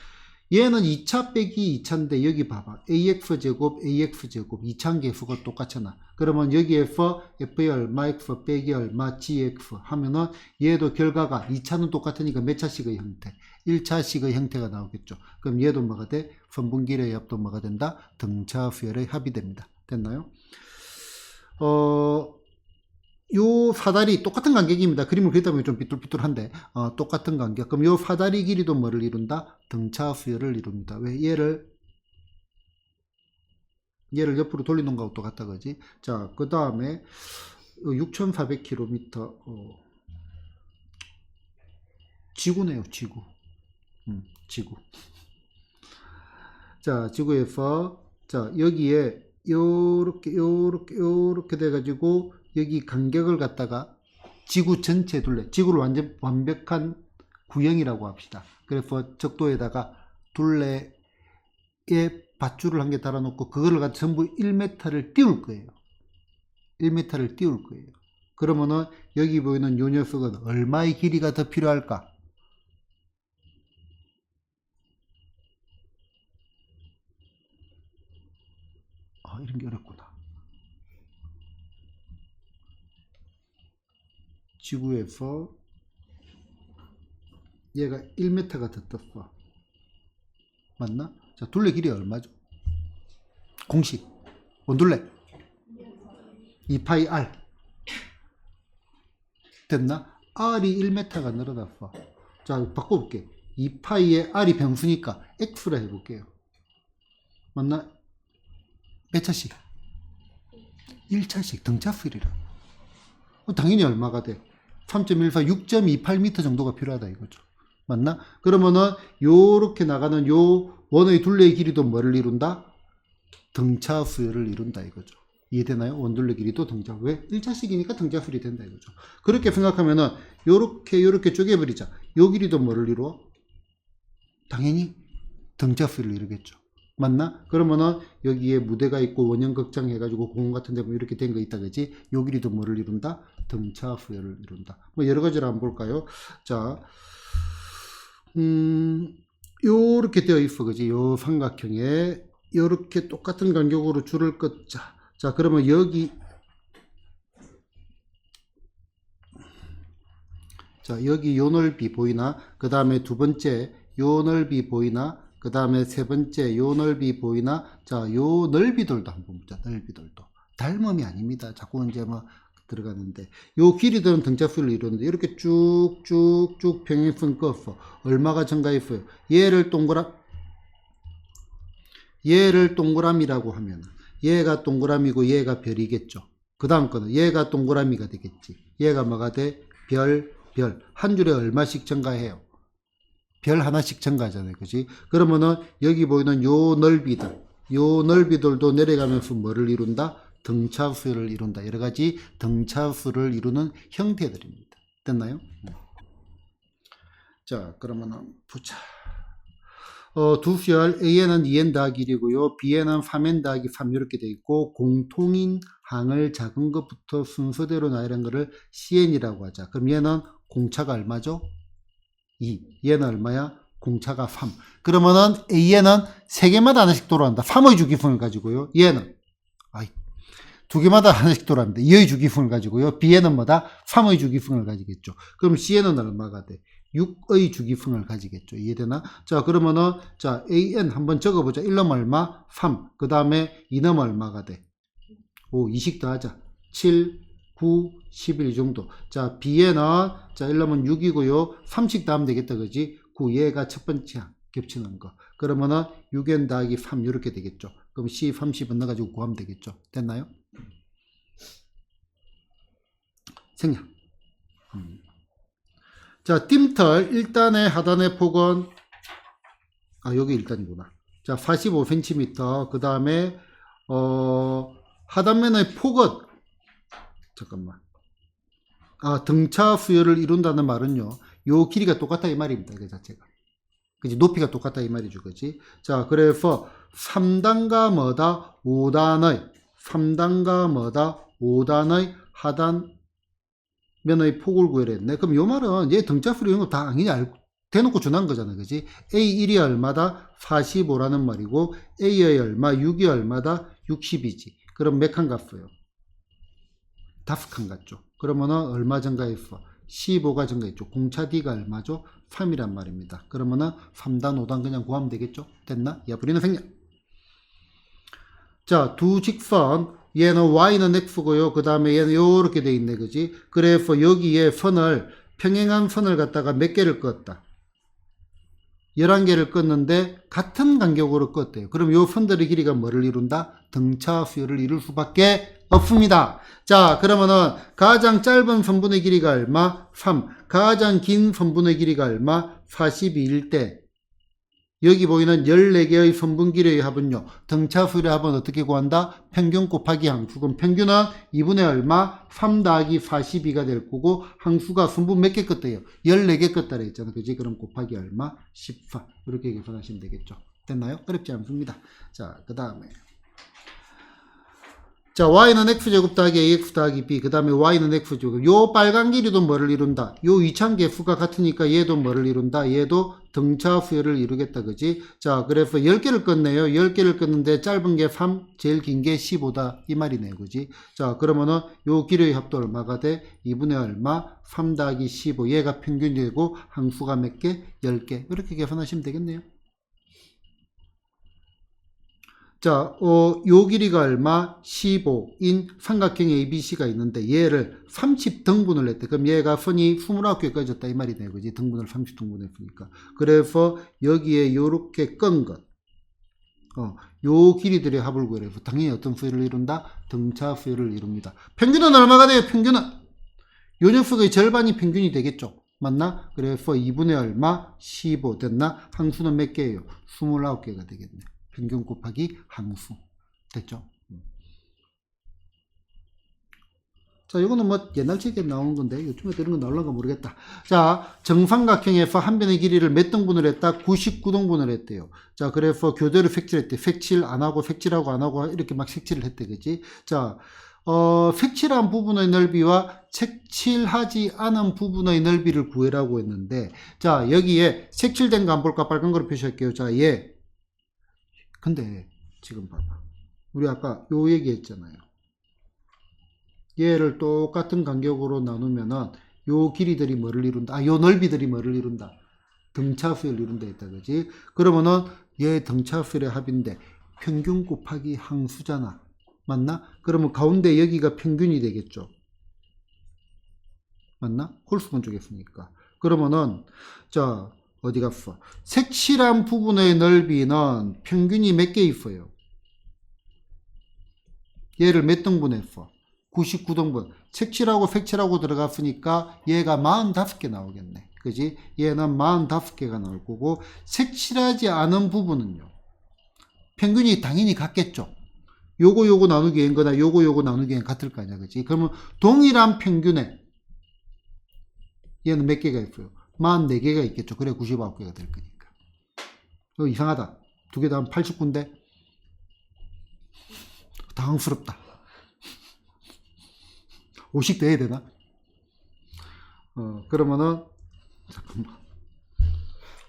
얘는 2차 빼기 2차인데 여기 봐봐. ax제곱 2차 계수가 똑같잖아. 그러면 여기에서 f의 얼마 x 빼기 얼마 gx 하면은 얘도 결과가 2차는 똑같으니까 몇 차식의 형태? 1차식의 형태가 나오겠죠. 그럼 얘도 뭐가 돼? 선분길의 합도 뭐가 된다? 등차 수열의 합이 됩니다. 됐나요? 요 사다리 똑같은 간격입니다. 그림을 그리다 보면 좀 삐뚤삐뚤한데 똑같은 간격. 그럼 요 사다리 길이도 뭐를 이룬다? 등차 수열을 이룹니다. 왜? 얘를 옆으로 돌리는 거하고 똑같다 그지? 자, 그 다음에 6400km 지구네요. 지구. 지구. 자, 지구에서 자, 여기에 요렇게 돼가지고 여기 간격을 갖다가 지구 전체 둘레, 지구를 완전 완벽한 구형이라고 합시다. 그래서 적도에다가 둘레에 밧줄을 한 개 달아놓고 그거를 갖다 전부 1m를 띄울 거예요. 1m를 띄울 거예요. 그러면은 여기 보이는 요 녀석은 얼마의 길이가 더 필요할까? 이런 게 어렵구나. 지구에서 얘가 1m가 더 떴어. 맞나? 자, 둘레 길이 얼마죠? 공식. 원둘레. 2파이 R. 됐나? R이 1m가 늘어났어. 자, 바꿔볼게. 2파이에 R이 변수니까 X로 해볼게요. 맞나? 몇 차씩? 1차씩 등차 수열이라. 당연히 얼마가 돼? 3.14, 6.28m 정도가 필요하다 이거죠. 맞나? 그러면은 요렇게 나가는 요 원의 둘레의 길이도 뭐를 이룬다? 등차 수열을 이룬다 이거죠. 이해되나요? 원둘레 길이도 등차. 왜? 1차식이니까 등차 수열이 된다 이거죠. 그렇게 생각하면은 요렇게 쪼개버리자. 요 길이도 뭐를 이루어? 당연히 등차 수열을 이루겠죠. 맞나? 그러면은 여기에 무대가 있고 원형 극장 해가지고 공원 같은 데 보면 이렇게 된 거 있다 그지? 요 길이도 뭐를 이룬다? 등차 수열을 이룬다. 뭐 여러 가지를 한번 볼까요? 자, 요렇게 되어 있어, 그지? 요 삼각형에 요렇게 똑같은 간격으로 줄을 긋자. 자, 그러면 여기, 자, 여기 요 넓이 보이나? 그 다음에 두 번째, 요 넓이 보이나? 그 다음에 세 번째, 요 넓이 보이나? 자, 요 넓이들도 한번 보자, 넓이들도. 닮음이 아닙니다. 자꾸 이제 뭐 들어가는데. 요 길이들은 등차수를 이루는데, 이렇게 쭉쭉쭉 평행선 껐어. 얼마가 증가했어요? 얘를 동그라미라고 하면, 얘가 동그라미고 얘가 별이겠죠. 그 다음 거는 얘가 동그라미가 되겠지. 얘가 뭐가 돼? 별. 한 줄에 얼마씩 증가해요? 별 하나씩 증가하잖아요. 그지? 그러면은 여기 보이는 요 넓이들도 내려가면서 뭐를 이룬다? 등차수를 이룬다. 여러 가지 등차수를 이루는 형태들입니다. 됐나요? 자, 그러면은 보자. 두 수열 A에는 2n 더하기 1이고요. B에는 3n 더하기 3 이렇게 돼 있고, 공통인 항을 작은 것부터 순서대로 나열한 거를 CN이라고 하자. 그럼 얘는 공차가 얼마죠? 2. 얘는 얼마야? 공차가 3. 그러면은 A에는 3개마다 하나씩 돌아간다. 3의 주기fun을 가지고요. 얘는 두 개마다 하나씩 돌아갑니다. 2의 주기fun을 가지고요. B에는 뭐다? 3의 주기fun을 가지겠죠. 그럼 C에는 얼마가 돼? 6의 주기fun을 가지겠죠. 이해되나? 자, 그러면은, 자, AN 한번 적어보자. 1놈 얼마? 3. 그 다음에 2놈 얼마가 돼? 5. 2씩 더하자. 7, 9, 11 정도. 자, B에는, 자, 1놈은 6이고요. 3씩 더하면 되겠다. 그지? 9. 얘가 첫 번째 겹치는 거. 그러면은 6N 더하기 3 이렇게 되겠죠. 그럼 C 30은 넣어가지고 구하면 되겠죠. 됐나요? 생략. 자, 띠틀 1단의 하단의 폭은, 여기 1단이구나. 자, 45cm. 그 다음에, 하단면의 폭은, 잠깐만. 등차 수열을 이룬다는 말은요, 요 길이가 똑같다 이 말입니다. 그 자체가. 그지? 높이가 똑같다 이 말이죠. 그지? 자, 그래서 3단과 뭐다? 5단의 하단, 면의 폭을 구해야 했네. 그럼 요 말은 얘 등차수를 이런 거 다 그냥 대놓고 준한 거잖아. 그지? A1이 얼마다? 45라는 말이고, A의 얼마? 6이 얼마다? 60이지. 그럼 몇 칸 갔어요? 5칸 갔죠. 그러면은 얼마 증가했어? 15가 증가했죠. 공차 D가 얼마죠? 3이란 말입니다. 그러면은 3단, 5단 그냥 구하면 되겠죠? 됐나? 야부리는 생략. 자, 두 직선. 얘는 y는 x고요. 그 다음에 얘는 요렇게 돼 있네. 그지? 그래서 여기에 평행한 선을 갖다가 몇 개를 껐다? 11개를 껐는데 같은 간격으로 껐대요. 그럼 요 선들의 길이가 뭐를 이룬다? 등차 수열을 이룰 수밖에 없습니다. 자, 그러면은 가장 짧은 선분의 길이가 얼마? 3. 가장 긴 선분의 길이가 얼마? 42일 때 여기 보이는 14개의 선분 길이의 합은요. 등차 수열의 합은 어떻게 구한다? 평균 곱하기 항수. 그럼 평균은 2분의 얼마? 3 더하기 42가 될 거고, 항수가 선분 몇 개 껐대요? 14개 껐다 그랬잖아. 그지? 그럼 곱하기 얼마? 14. 이렇게 계산하시면 되겠죠. 됐나요? 어렵지 않습니다. 자, 그 다음에. 자, y는 x제곱 더하기 ax 더하기 b. 그 다음에 y는 x제곱. 요 빨간 길이도 뭐를 이룬다? 요 이차계수가 같으니까 얘도 뭐를 이룬다? 얘도 등차 수열을 이루겠다. 그지? 자, 그래서 10개를 껐네요. 10개를 껐는데 짧은 게 3, 제일 긴 게 15다. 이 말이네요. 그지? 자, 그러면은 요 길이의 합도 얼마가 돼? 2분의 얼마? 3 더하기 15. 얘가 평균이고 항수가 몇 개? 10개. 이렇게 계산하시면 되겠네요. 자, 요 길이가 얼마? 15인 삼각형 ABC가 있는데 얘를 30등분을 했대. 그럼 얘가 선이 29개 꺼졌다 이 말이네. 그지? 등분을 30등분 했으니까. 그래서 여기에 요렇게 끈 것. 요 길이들의 합을 구해서 당연히 어떤 수열을 이룬다? 등차 수열을 이룹니다. 평균은 얼마가 돼요? 평균은 요 녀석의 절반이 평균이 되겠죠. 맞나? 그래서 2분의 얼마? 15 됐나? 항수는 몇 개예요? 29개가 되겠네. 평균 곱하기 항수. 됐죠? 자, 이거는 뭐 옛날 책에 나온 건데 요즘에 이런 거 나올란가 모르겠다. 자, 정삼각형에서 한 변의 길이를 몇 등분을 했다? 99등분을 했대요. 자, 그래서 교대로 색칠했대. 색칠 안 하고 색칠하고 안 하고 이렇게 막 색칠을 했대. 그지? 자, 색칠한 부분의 넓이와 색칠하지 않은 부분의 넓이를 구해라고 했는데, 자, 여기에 색칠된 거 한번 볼까? 빨간 거로 표시할게요. 자, 근데 지금 봐봐. 우리 아까 요 얘기 했잖아요. 얘를 똑같은 간격으로 나누면은 요 길이들이 뭐를 이룬다? 요 넓이들이 뭐를 이룬다? 등차수를 이룬다 했다, 그지? 그러면은 얘 등차수의 합인데 평균 곱하기 항수잖아. 맞나? 그러면 가운데 여기가 평균이 되겠죠. 맞나? 홀수분 쪽에 있으니까. 그러면은, 자, 어디 갔어? 색칠한 부분의 넓이는 평균이 몇 개 있어요? 얘를 몇 등분했어? 99등분. 색칠하고 색칠하고 들어갔으니까 얘가 45개 나오겠네. 그지? 얘는 45개가 나올 거고, 색칠하지 않은 부분은요. 평균이 당연히 같겠죠. 요거 나누기 n 거나 요거 나누기 n 같을 거 아니야. 그지? 그러면 동일한 평균에 얘는 몇 개가 있어요? 44개가 있겠죠. 그래 99개가 될 거니까. 이상하다. 두 개 다 하면 89인데 당황스럽다. 50 돼야 되나? 그러면은 잠깐만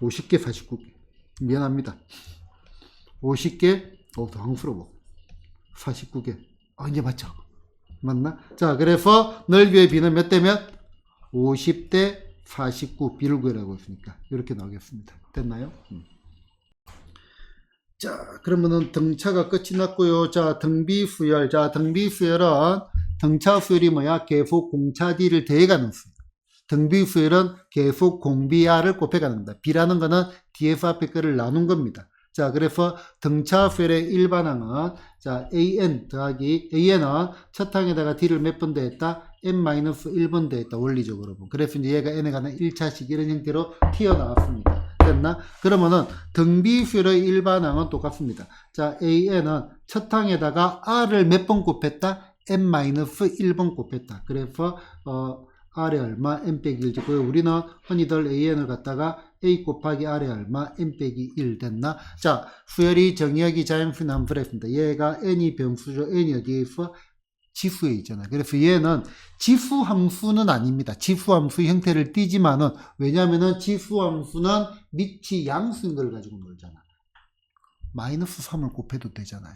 50개 49개 미안합니다. 50개 당황스러워. 49개 이제 맞죠? 맞나? 자, 그래서 넓이의 비는 몇 대 몇? 50대 49 비를 구해라고 했으니까 이렇게 나오겠습니다. 됐나요? 자, 그러면은 등차가 끝이 났고요. 자, 등비수열. 자, 등비수열은 등차 수열이 뭐야? 계속 공차 D를 더해가는 수열. 등비수열은 계속 공비R을 곱해가는 겁니다. B라는 거는 뒤에서 앞에 거를 나눈 겁니다. 자, 그래서 등차 수열의 일반항은 자, AN 더하기 AN은 첫 항에다가 D를 몇 번 더했다? N-1번 더했다. 원리적으로 보면. 그래서 이제 얘가 N에 관한 1차식 이런 형태로 튀어나왔습니다. 됐나? 그러면은 등비수열의 일반항은 똑같습니다. 자, AN은 첫 항에다가 R을 몇 번 곱했다? N-1번 곱했다. 그래서 R의 얼마? N 빼기 1이고요. 우리는 흔히들 AN을 갖다가 A 곱하기 R의 얼마? N 빼기 1 됐나? 자, 수열이 정의하기 자연수는 함수를 했습니다. 얘가 N이 변수죠. N이 어디에 있어? 지수에 있잖아요. 그래서 얘는 지수함수는 아닙니다. 지수함수 형태를 띠지만은, 왜냐면은 지수함수는 밑이 양수인 걸 가지고 놀잖아. 마이너스 3을 곱해도 되잖아요.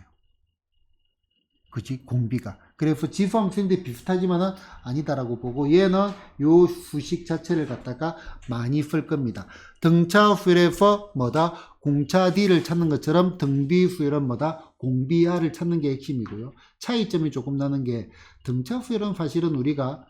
그지? 공비가. 그래서 지수함수인데 비슷하지만은 아니다라고 보고, 얘는 요 수식 자체를 갖다가 많이 쓸 겁니다. 등차 수열에서 뭐다? 공차 D를 찾는 것처럼 등비 수열은 뭐다? 공비 R을 찾는 게 핵심이고요. 차이점이 조금 나는 게, 등차 수열은 사실은 우리가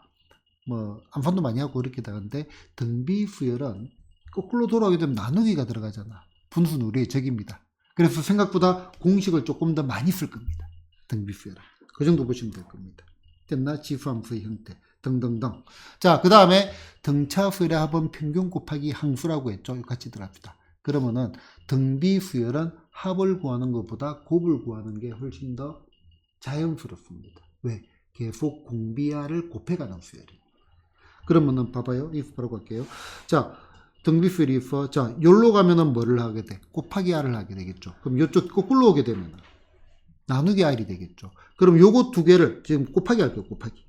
암산도 많이 하고 그렇게 되는데, 등비 수열은 거꾸로 돌아오게 되면 나누기가 들어가잖아. 분수는 우리의 적입니다. 그래서 생각보다 공식을 조금 더 많이 쓸 겁니다. 등비수열은. 그 정도 보시면 될 겁니다. 됐나? 지수함수의 형태 등등등. 자, 그 다음에 등차수열의 합은 평균 곱하기 항수라고 했죠. 같이 들어갑시다. 그러면은 등비수열은 합을 구하는 것보다 곱을 구하는 게 훨씬 더 자연스럽습니다. 왜? 계속 공비R을 곱해가는 수열이. 그러면은 봐봐요. 이거 바로 갈게요. 자, 등비수열이 있어. 자, 여기로 가면은 뭐를 하게 돼? 곱하기 R을 하게 되겠죠. 그럼 이쪽 거꾸로 오게 되면 나누기 R이 되겠죠. 그럼 요거 두 개를 지금 곱하기 할게요. 곱하기.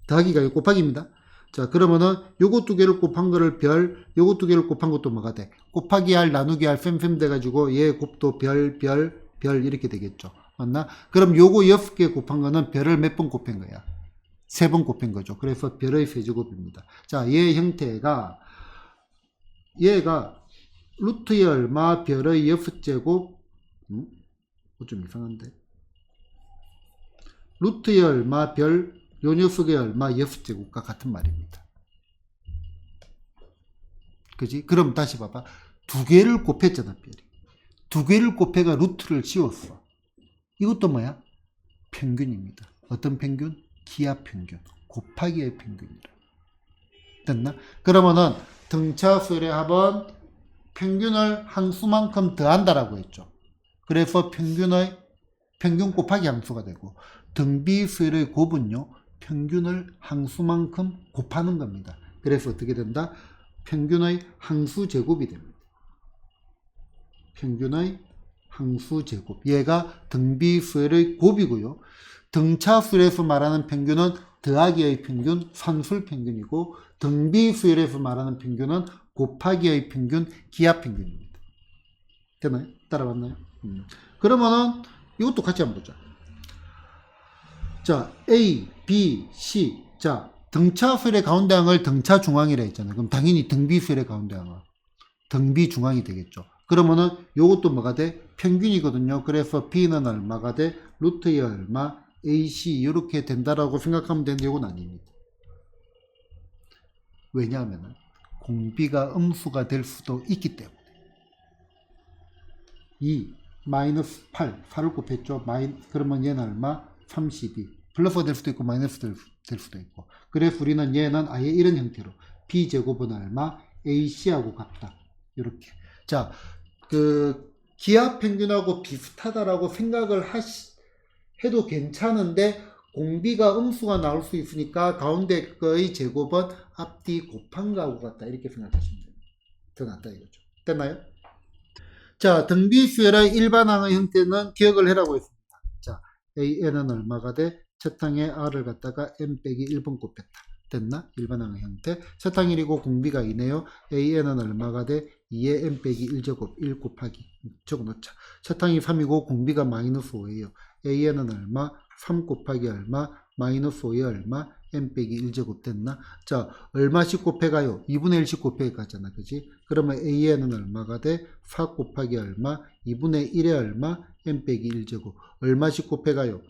더하기가 곱하기입니다. 자, 그러면은 요거 두 개를 곱한 거를 별, 요거 두 개를 곱한 것도 뭐가 돼? 곱하기 R, 나누기 R, 쌤 돼가지고 얘 곱도 별 이렇게 되겠죠. 맞나? 그럼 요거 6개 곱한 거는 별을 몇 번 곱한 거야? 3번 곱한 거죠. 그래서 별의 세제곱입니다. 자, 얘 형태가, 얘가 루트의 얼마, 별의 6제곱, 좀 이상한데. 루트의 얼마, 별, 요 녀석의 얼마, 6제곱과 같은 말입니다. 그지? 그럼 다시 봐봐. 두 개를 곱했잖아, 별이. 두 개를 곱해가 루트를 지웠어. 이것도 뭐야? 평균입니다. 어떤 평균? 기하 평균. 곱하기의 평균이라. 됐나? 그러면은 등차수열의 합은 평균을 항수만큼 더한다라고 했죠. 그래서 평균 곱하기 항수가 되고, 등비수열의 곱은요, 평균을 항수만큼 곱하는 겁니다. 그래서 어떻게 된다? 평균의 항수 제곱이 됩니다. 평균의 항수 제곱. 얘가 등비수열의 곱이고요. 등차 수열에서 말하는 평균은 더하기의 평균, 산술 평균이고 등비 수열에서 말하는 평균은 곱하기의 평균, 기하 평균입니다. 되나요? 따라왔나요? 그러면은 이것도 같이 한번 보자. 자, A, B, C. 자, 등차 수열의 가운데 항을 등차 중앙이라 했잖아요. 그럼 당연히 등비 수열의 가운데 항은 등비 중앙이 되겠죠. 그러면은 요것도 뭐가 돼? 평균이거든요. 그래서 B는 얼마가 돼? 루트의 얼마? AC 이렇게 된다라고 생각하면 되는데 이건 아닙니다. 왜냐하면 공비가 음수가 될 수도 있기 때문에. 2 마이너스 8을 곱했죠. 그러면 얘는 얼마? 32. 플러스가 될 수도 있고 마이너스 될 수도 있고. 그래서 우리는 얘는 아예 이런 형태로 B제곱은 얼마? AC하고 같다. 이렇게. 자, 기하 평균하고 비슷하다라고 생각을 해도 괜찮은데 공비가 음수가 나올 수 있으니까 가운데 거의 제곱은 앞뒤 곱한 거하고 같다. 이렇게 생각하시면 돼요. 더 낫다 이거죠. 됐나요? 자, 등비수열의 일반항의 형태는 기억을 해라고 했습니다. 자, AN은 얼마가 돼? 첫 항에 R을 갖다가 M 빼기 1번 곱했다. 됐나? 일반항의 형태. 첫 항 1이고 공비가 2네요. AN은 얼마가 돼? 2에 M 빼기 1제곱 1 곱하기 적어놓자. 첫 항이 3이고 공비가 마이너스 5예요. AN은 얼마? 3 곱하기 얼마? 마이너스 5에 얼마? M 빼기 1제곱 됐나? 자, 얼마씩 곱해가요? 2분의 1씩 곱해가잖아. 그지? 그러면 AN은 얼마가 돼? 4 곱하기 얼마? 2분의 1에 얼마? M 빼기 1제곱. 얼마씩 곱해가요?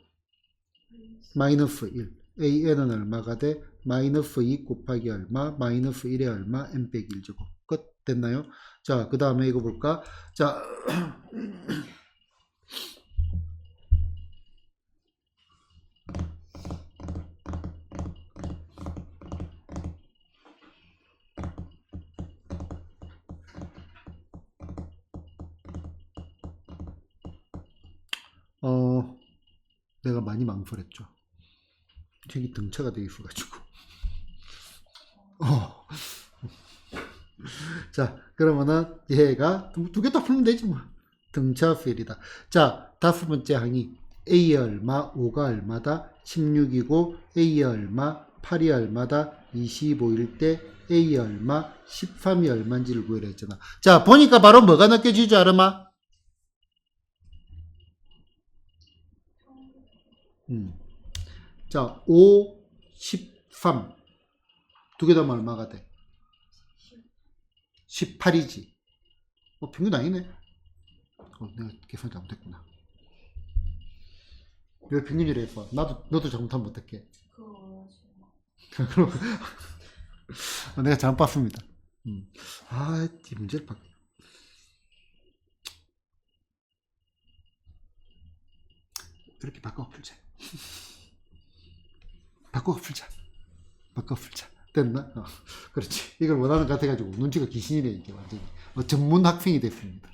마이너스 1. AN은 얼마가 돼? 마이너스 2 곱하기 얼마? 마이너스 1에 얼마? M 빼기 1제곱. 끝. 됐나요? 자, 그 다음에 이거 볼까? 자, 내가 많이 망설였죠. 저기 등차가 되어 있어가지고. 자, 그러면은 얘가 두 개 다 풀면 되지 뭐. 등차 수열이다. 자, 다섯 번째 항이 A의 얼마, 5가 얼마다, 16이고 A의 얼마, 8이 얼마다, 25일 때 A의 얼마, 13이 얼마인지를 구해라 했잖아. 자, 보니까 바로 뭐가 느껴지죠, 아르마? 자, 5, 13. 두 개 다 얼마가 돼? 18이지. 평균 아니네. 내가 계산 잘못했구나. 왜 평균이라 해봐. 너도 잘못하면 어떡해. 그럼, 내가 잘못 봤습니다. 이 문제를 봐. 이렇게 바꿔 풀자. 바꿔 풀자. 됐나? 그렇지. 이걸 원하는 것 같아가지고 눈치가 귀신이네 이게 완전히. 전문 학생이 됐습니다.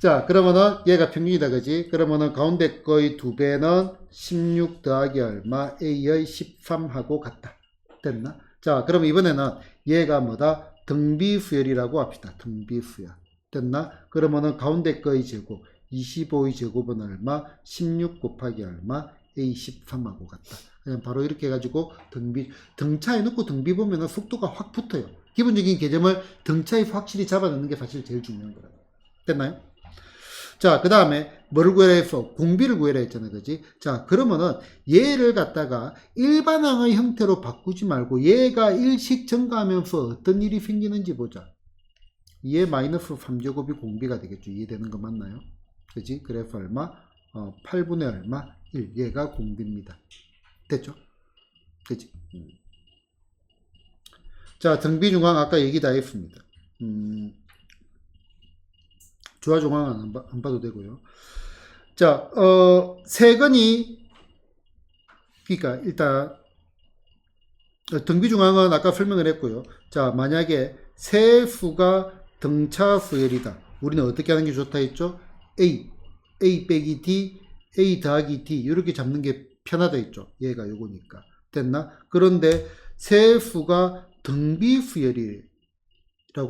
자, 그러면은 얘가 평균이다, 그지? 그러면은 가운데 거의 2배는 16 더하기 얼마? A의 13하고 같다. 됐나? 자, 그럼 이번에는 얘가 뭐다? 등비수열이라고 합시다. 등비수열. 됐나? 그러면은 가운데 거의 제곱 25의 제곱은 얼마? 16 곱하기 얼마? A 13하고 같다. 그냥 바로 이렇게 해가지고 등차에 넣고 등비 보면은 속도가 확 붙어요. 기본적인 개념을 등차에서 확실히 잡아넣는 게 사실 제일 중요한 거라고. 됐나요? 자, 그 다음에 뭐를 구해라 했어? 공비를 구해라 했잖아, 그지? 자, 그러면은 얘를 갖다가 일반항의 형태로 바꾸지 말고 얘가 일씩 증가하면서 어떤 일이 생기는지 보자. 얘 마이너스 3제곱이 공비가 되겠죠. 이해되는 거 맞나요? 그지? 그래서 얼마? 8분의 얼마? 1. 얘가 공비입니다. 됐죠? 그지? 자, 등비중앙 아까 얘기 다 했습니다. 주화중앙은 안 봐도 되고요. 자, 세근이, 그러니까 일단 등비중앙은 아까 설명을 했고요. 자, 만약에 세수가 등차 수열이다. 우리는 어떻게 하는 게 좋다 했죠? A 빼기 D, A 더하기 D 이렇게 잡는 게 편하다 했죠. 얘가 요거니까. 됐나? 그런데 세수가 등비수열이라고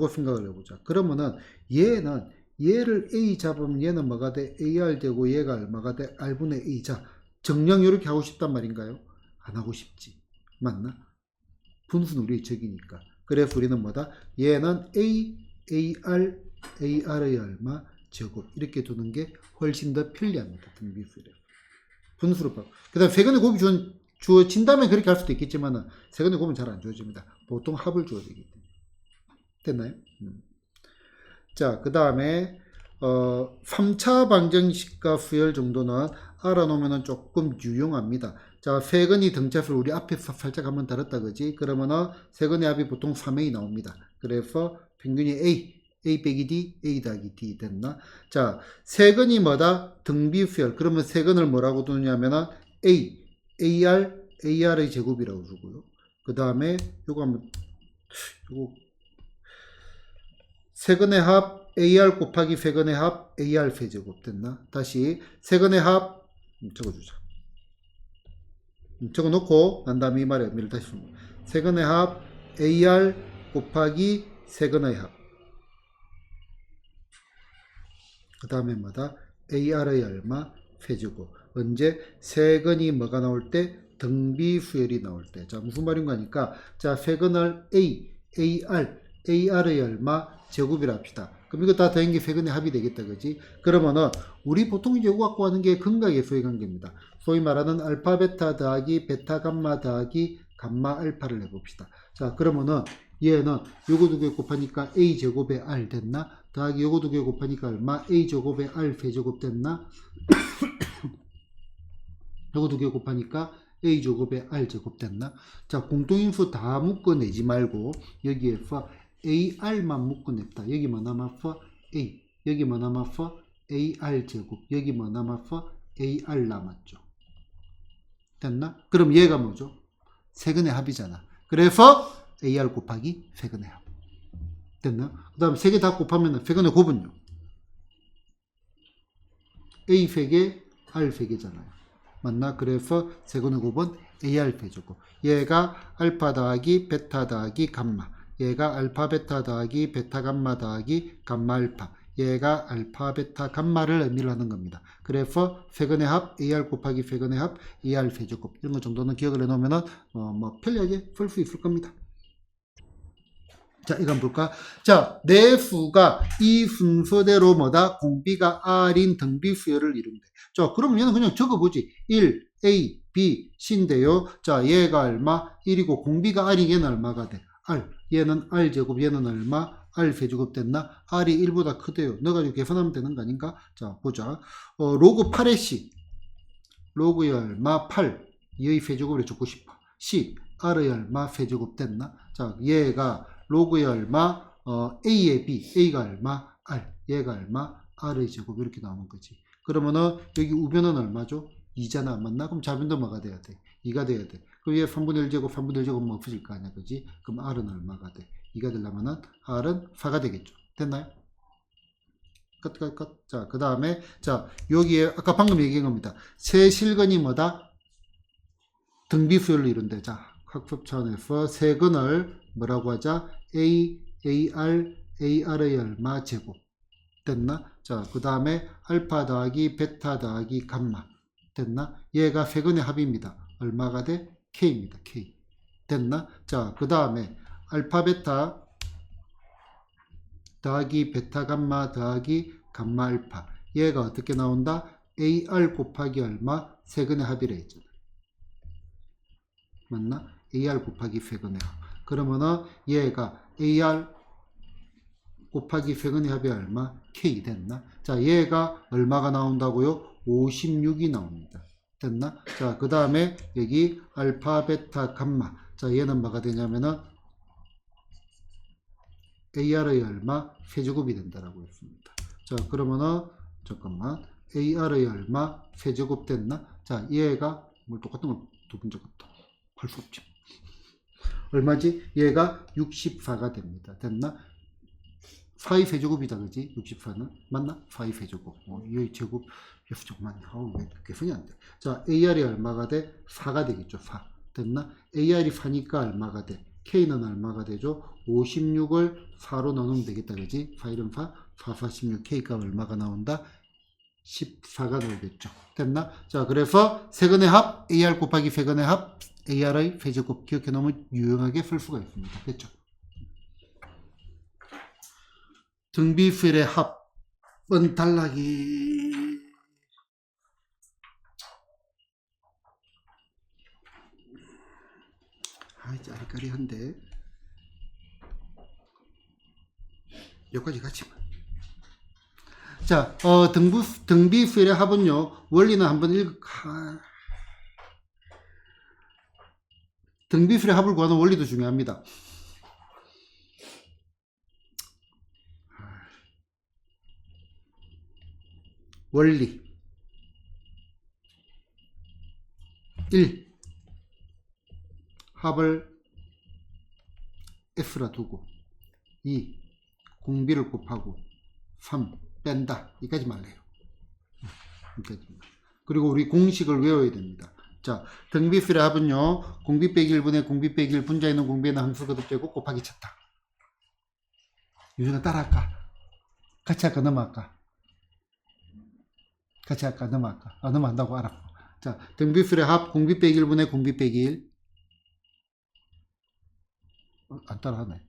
생각을 해보자. 그러면은 얘를 A 잡으면 얘는 뭐가 돼? AR 되고 얘가 얼마가 돼? R분의 A. 자, 정령 이렇게 하고 싶단 말인가요? 안 하고 싶지. 맞나? 분수는 우리의 적이니까. 그래서 우리는 뭐다? 얘는 A, AR, AR의 얼마 제곱 이렇게 두는 게 훨씬 더 편리합니다. 등비수열에. 분수로 바꿔. 그 다음 세근의 곱이 주어진다면 그렇게 할 수도 있겠지만 세근의 곱은 잘 안 주어집니다. 보통 합을 주어야 되기 때문에. 됐나요? 자, 그 다음에 3차 방정식과 수열 정도는 알아놓으면 조금 유용합니다. 자, 세근이 등차수를 우리 앞에서 살짝 한번 다뤘다 그지? 그러면은 세근의 합이 보통 3A 나옵니다. 그래서 평균이 A 빼기 D, A 더하기 D 됐나? 자, 세근이 뭐다? 등비수열. 그러면 세근을 뭐라고 두냐면은 AR의 제곱이라고 주고요. 그 다음에 요거 한번 요거 세근의 합 AR 곱하기 세근의 합 AR 세제곱 됐나? 다시 세근의 합 적어주자. 적어놓고 난 다음에 이 말의 의미를 다시 줍니다. 세근의 합 AR 곱하기 세근의 합. 그 다음에 뭐다? AR의 얼마? 세제곱. 언제? 세근이 뭐가 나올 때? 등비수열이 나올 때. 자, 무슨 말인가 하니까, 자, 세근을 AR의 얼마? 제곱이라 합시다. 그럼 이거 다 더한 게 세근의 합이 되겠다, 그지? 그러면은, 우리 보통 이제 이거 갖고 하는 게 근각의 소의 관계입니다. 소위 말하는 알파 베타 더하기 베타 감마 더하기 감마 알파를 해봅시다. 자, 그러면은, 얘는 요거 두 개 곱하니까 A 제곱에 R 됐나? 더하기 요거 두 개 곱하니까 얼마? A 제곱에 R 세제곱 됐나? 요거 두 개 곱하니까 A 제곱에 R 제곱 됐나? 자, 공통인수 다 묶어내지 말고 여기에서 AR만 묶어냈다. 여기 뭐 남았어? A. 여기 뭐 남았어? AR 제곱. 여기 뭐 남았어? AR 남았죠. 됐나? 그럼 얘가 뭐죠? 세근의 합이잖아. 그래서 AR 곱하기 세근의 합. 됐나? 그 다음 세 개 다 곱하면 세근의 곱은요? A 세개, R 세개잖아요. 맞나? 그래서 세근의 곱은 AR 세제곱. 얘가 알파 더하기 베타 더하기 감마. 얘가 알파 베타 더하기 베타 감마 더하기 감마 알파. 얘가 알파 베타 감마를 의미를 하는 겁니다. 그래서 세근의 합 AR 곱하기 세근의 합 AR 세제곱. 이런 것 정도는 기억을 해놓으면 뭐 편리하게 풀 수 있을 겁니다. 자, 이거 한번 볼까? 자, 내 수가 이 순서대로 뭐다? 공비가 R인 등비수열을 이룬대. 자, 그러면 얘는 그냥 적어보지. 1, A, B, C인데요. 자, 얘가 얼마? 1이고 공비가 R이 얘는 얼마가 돼? R. 얘는 R제곱, 얘는 얼마? R 세제곱 됐나? R이 1보다 크대요. 넣어가지고 계산하면 되는 거 아닌가? 자, 보자. 로그 8의 C. 로그의 얼마? 8. 얘의 세제곱을 적고 싶어. C. R의 얼마? 세제곱 됐나? 자, 얘가 로그의 얼마? A의 B. A가 얼마? R. 얘가 얼마? R의 제곱. 이렇게 나오는 거지. 그러면은 여기 우변은 얼마죠? 2잖아. 맞나? 그럼 좌변도 뭐가 돼야 돼? 2가 돼야 돼. 그럼 얘 3분의 1제곱, 3분의 1제곱은 없어질 거 아니야. 그지? 그럼 R은 얼마가 돼? 2가 되려면은 R은 4가 되겠죠. 됐나요? 끝. 자, 그 다음에, 자, 여기에, 아까 방금 얘기한 겁니다. 세 실근이 뭐다? 등비수열을 이룬대. 자, 학습 차원에서 세근을 뭐라고 하자? AR의 얼마 제곱. 됐나? 자, 그 다음에 알파 더하기 베타 더하기 감마. 됐나? 얘가 세근의 합입니다. 얼마가 돼? K입니다. K. 됐나? 자, 그 다음에 알파 베타 더하기 베타 감마 더하기 감마 알파. 얘가 어떻게 나온다? AR 곱하기 얼마? 세근의 합이라 했잖아. 맞나? AR 곱하기 세근의 합. 그러면은 얘가 AR 곱하기 세근의 합이 얼마? K 됐나? 자, 얘가 얼마가 나온다고요? 56이 나옵니다. 됐나? 자, 그 다음에 여기 알파, 베타, 감마. 자, 얘는 뭐가 되냐면은 AR의 얼마? 세제곱이 된다라고 했습니다. 자, 그러면은 잠깐만. AR의 얼마? 세제곱 됐나? 자, 얘가 뭘 똑같은 거 두 번 적었다. 할 수 없지. 얼마지? 얘가 64가 됩니다. 됐나? 4의 세제곱이다, 그지? 64는? 맞나? 4의 세제곱. 얘의 제곱, 잠깐만. 왜 계산이 안 돼? 자, AR이 얼마가 돼? 4가 되겠죠, 4. 됐나? AR이 4니까 얼마가 돼? K는 얼마가 되죠? 56을 4로 나누면 되겠다, 그지? 4, 1은 4, 4, 4, 16. K가 얼마가 나온다? 14가 나오겠죠. 됐나? 자, 그래서 세근의 합 AR 곱하기 세근의 합 AR의 세제곱 기억해 놓으면 유용하게 쓸 수가 있습니다. 됐죠? 등비수열의 합은 단락이 아리까리한데 여기까지 같이만. 자, 등비수열의 합은요, 원리는 한번 등비수열의 합을 구하는 원리도 중요합니다. 원리 1. 합을 F라 두고 2. 공비를 곱하고 3. 뺀다. 이까지 말래요. 그리고 우리 공식을 외워야 됩니다. 자, 등비수열의 합은요, 공비 빼기 1분의 공비 빼기 1 분자에 있는 공비에 있는 항수 거듭되고 곱하기 쳤다. 유준아 따라할까? 같이 할까? 넘어갈까? 같이 할까? 넘어갈까? 넘어간다고 알았고. 자, 등비수열의 합 공비 빼기 1분의 공비 빼기 1. 안 따라하네.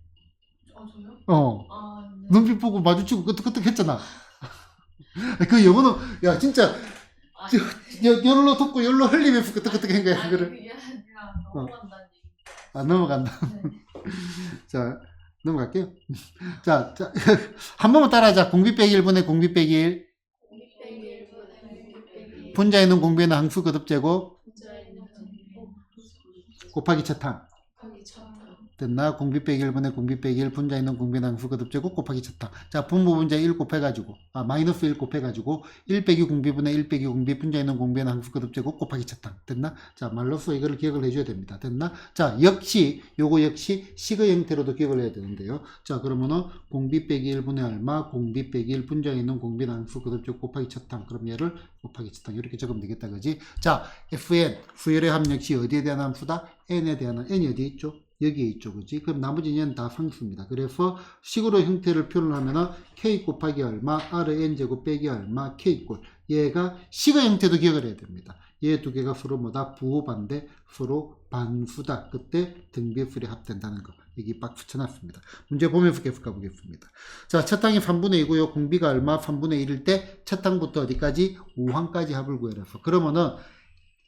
저요? 네. 눈빛 보고 마주치고 끄떡끄떡 했잖아. 그 영어는, 야, 진짜, 열로 덮고 열로 흘리면서 끄떡끄떡 한 거야, 그거를. 그게 아니라 넘어간다는 얘기. 넘어간다. 네. 자, 넘어갈게요. 자, 한 번만 따라하자. 공비 빼기 1분의 공비 빼기 1. 공비 빼기 1분의 공비 빼기 1. 분자에 있는 공비에는 항수 거듭제곱 분자에 있는 공비 곱하기 첫항. 곱하기 쳤다. 됐나? 공비 빼기 1분의 공비 빼기 1 분자에 있는 공비에는 항수 거듭제곱 곱하기 첫항. 자, 분모 분자 1 곱해가지고, 마이너스 1 곱해가지고, 1 빼기 공비분의 1 빼기 공비 분자에 있는 공비에는 항수 거듭제곱 곱하기 첫항. 됐나? 자, 말로써 이거를 기억을 해줘야 됩니다. 됐나? 자, 요거 역시 식의 형태로도 기억을 해야 되는데요. 자, 그러면은 공비 빼기 1분의 얼마, 공비 빼기 1 분자에 있는 공비는 항수 거듭제곱 곱하기 첫항. 그럼 얘를 곱하기 첫항. 이렇게 적으면 되겠다. 그지? 자, Fn, 수열의 합 역시 어디에 대한 함수다? N에 대한, N이 어디 있죠? 여기에 있죠. 그지? 그럼 나머지 얘는 다 상수입니다. 그래서 식으로 형태를 표현하면은 K 곱하기 얼마, R의 N제곱 빼기 얼마, K꼴. 얘가 식의 형태도 기억을 해야 됩니다. 얘 두 개가 서로 뭐다? 부호반대, 서로 반수다. 그때 등비수열의 합된다는 거. 여기 빡 붙여놨습니다. 문제 보면서 계속 가보겠습니다. 자, 첫 항이 3분의 2고요. 공비가 얼마? 3분의 1일 때 첫 항부터 어디까지? 5항까지 합을 구해라서. 그러면은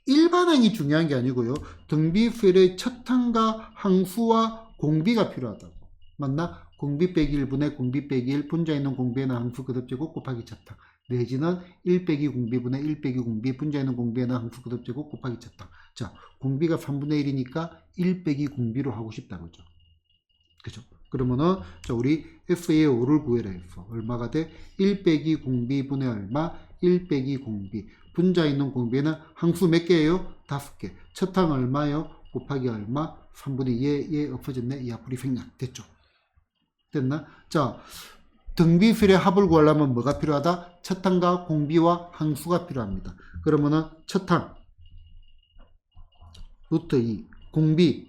일반항이 중요한 게 아니고요. 등비수열의 첫 항과 항수와 공비가 필요하다고. 맞나? 공비 빼기 1분의 공비 빼기 1 분자에 있는 공비에는 항수 거듭제곱 곱하기 첫항. 내지는 1 빼기 공비분의 1 빼기 공비 분자에 있는 공비에는 항수 거듭제곱 곱하기 첫항. 자, 공비가 3분의 1이니까 1 빼기 공비로 하고 싶다 그죠? 그죠? 그러면은 자, 우리 F의 5를 구해라 했어. 얼마가 돼? 1 빼기 공비분의 얼마? 1 빼기 공비. 분자에 있는 공비에는 항수 몇 개예요? 5개. 첫항 얼마요? 곱하기 얼마? 3분의 2에 얘 엎어졌네. 이 앞으로 생략. 됐죠? 됐나? 자, 등비수열의 합을 구하려면 뭐가 필요하다? 첫항과 공비와 항수가 필요합니다. 그러면은 첫항 루트 2. 공비.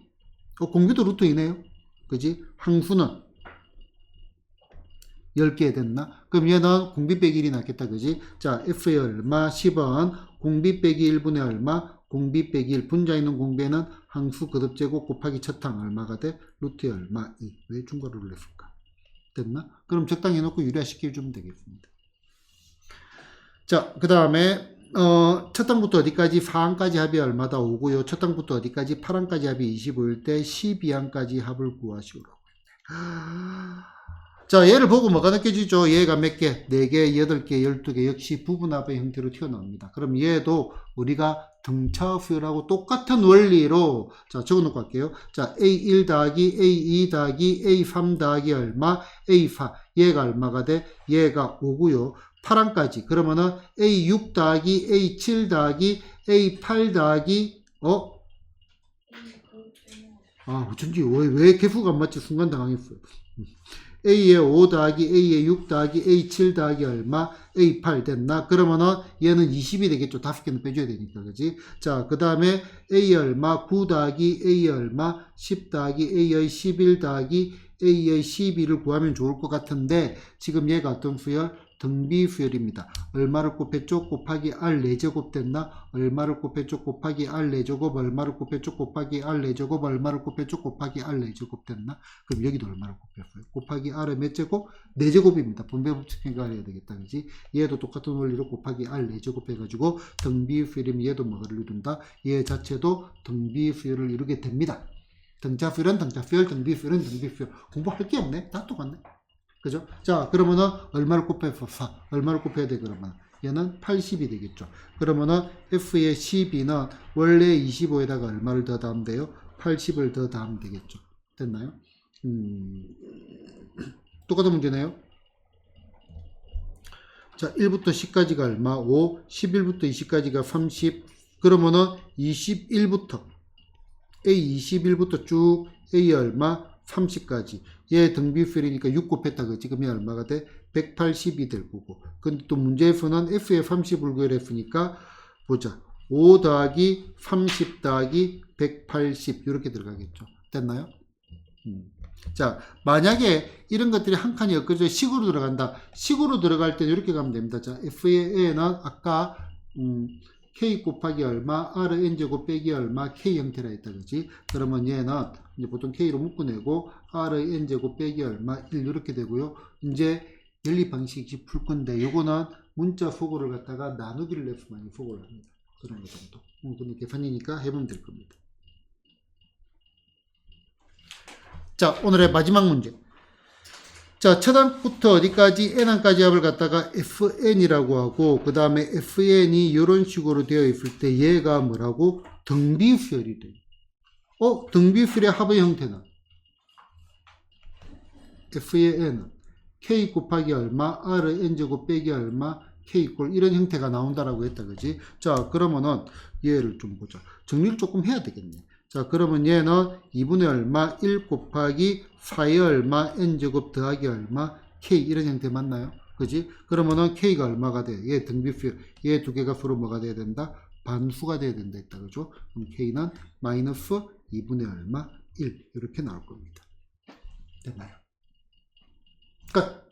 공비도 루트 2네요. 그지? 항수는 10개 됐나? 그럼 얘는 공비 빼기 1이 낫겠다. 그지? 자, F의 얼마? 10원. 공비 빼기 1분의 얼마? 공비 빼기 1. 분자에 있는 공비에는 항수 거듭제곱 곱하기 첫항 얼마가 돼? 루트의 얼마? 2. 왜 중괄호를 냈을까? 됐나? 그럼 적당히 해놓고 유리화시켜주면 되겠습니다. 자, 그 다음에 첫항부터 어디까지? 4항까지 합이 얼마다? 5고요. 첫항부터 어디까지? 8항까지 합이 25일 때 12항까지 합을 구하시오라고. 자, 얘를 보고 뭐가 느껴지죠? 얘가 몇 개? 4개, 8개, 12개 역시 부분합의 형태로 튀어나옵니다. 그럼 얘도 우리가 등차 수열하고 똑같은 원리로 자, 적어놓고 갈게요. 자, A1 더하기 A2 더하기 A3 더하기 얼마? A4. 얘가 얼마가 돼? 얘가 5고요. 8항까지. 그러면은 A6 더하기 A7 더하기 A8 더하기 어쩐지 왜 개수가 안 맞지? 순간 당황했어요. A의 5 더하기 A의 6 더하기 A7 더하기 얼마? A8 됐나? 그러면은 얘는 20이 되겠죠. 5개는 빼줘야 되니까. 그지? 자, 그 다음에 A의 얼마? 9 더하기 A의 얼마? 10 더하기 A의 11 더하기 A의 12를 구하면 좋을 것 같은데 지금 얘가 어떤 수열? 등비수열입니다. 얼마를 곱했죠? 곱하기 R 4제곱 됐나? 얼마를 곱했죠? 곱하기 R 4제곱, 얼마를 곱했죠? 곱하기 R 4제곱, 얼마를 곱했죠? 곱하기 R 4제곱 됐나? 그럼 여기도 얼마를 곱했어요? 곱하기 R의 몇 제곱? 4제곱입니다. 분배법칙 생각을 해야 되겠다. 그지? 얘도 똑같은 원리로 곱하기 R 4제곱 해가지고 등비수열이면 얘도 뭐를 이룬다? 얘 자체도 등비수열을 이루게 됩니다. 등차수열은 등차수열, 등비수열은 등비수열. 공부할 게 없네. 다 똑같네. 그죠? 자, 그러면은 얼마를 곱해서 4. 얼마를 곱해야 돼, 그러면? 얘는 80이 되겠죠. 그러면은 F의 12는 원래 25에다가 얼마를 더 더하면 돼요? 80을 더 더하면 되겠죠. 됐나요? 똑같은 문제네요. 자, 1부터 10까지가 얼마? 5. 11부터 20까지가 30. 그러면은 21부터 A21부터 쭉 A 얼마? 30까지. 얘 등비수열이니까 6 곱했다. 그지? 그러면 얼마가 돼? 180이 될 거고. 근데 또 문제에서는 F의 30을 구해냈으니까 보자. 5 더하기 30 더하기 180 이렇게 들어가겠죠. 됐나요? 자, 만약에 이런 것들이 한 칸이 엮어져 식으로 들어간다. 식으로 들어갈 때는 이렇게 가면 됩니다. 자, F의 A는 아까 K 곱하기 얼마, R의 N제곱 빼기 얼마, K 형태라 했다. 그지? 그러면 얘는 이제 보통 K로 묶어내고 R의 N제곱 빼기 얼마, 1 이렇게 되고요. 이제 연립 방식이 풀 건데 요거는 문자 소고를 갖다가 나누기를 내서 많이 소고를 합니다. 그런 거 정도. 근데 계산이니까 해보면 될 겁니다. 자, 오늘의 마지막 문제. 자, 첫 항부터 어디까지 n항까지 합을 갖다가 fn이라고 하고 그 다음에 fn이 이런 식으로 되어 있을 때 얘가 뭐라고? 등비수열이 돼요. 등비수열의 합의 형태는 f의 n은 k 곱하기 얼마, r의 n제곱 빼기 얼마, k 이꼴 이런 형태가 나온다라고 했다. 그지? 자, 그러면은 얘를 좀 보자. 정리를 조금 해야 되겠네. 자, 그러면 얘는 2분의 얼마, 1 곱하기 4의 얼마, n제곱 더하기 얼마, k 이런 형태 맞나요? 그지? 그러면은 k가 얼마가 돼? 얘 등비수열, 얘 두 개가 서로 뭐가 돼야 된다? 반수가 돼야 된다 했다. 그죠? 그럼 k는 마이너스 2분의 얼마, 1 이렇게 나올 겁니다. 됐나요? 끝.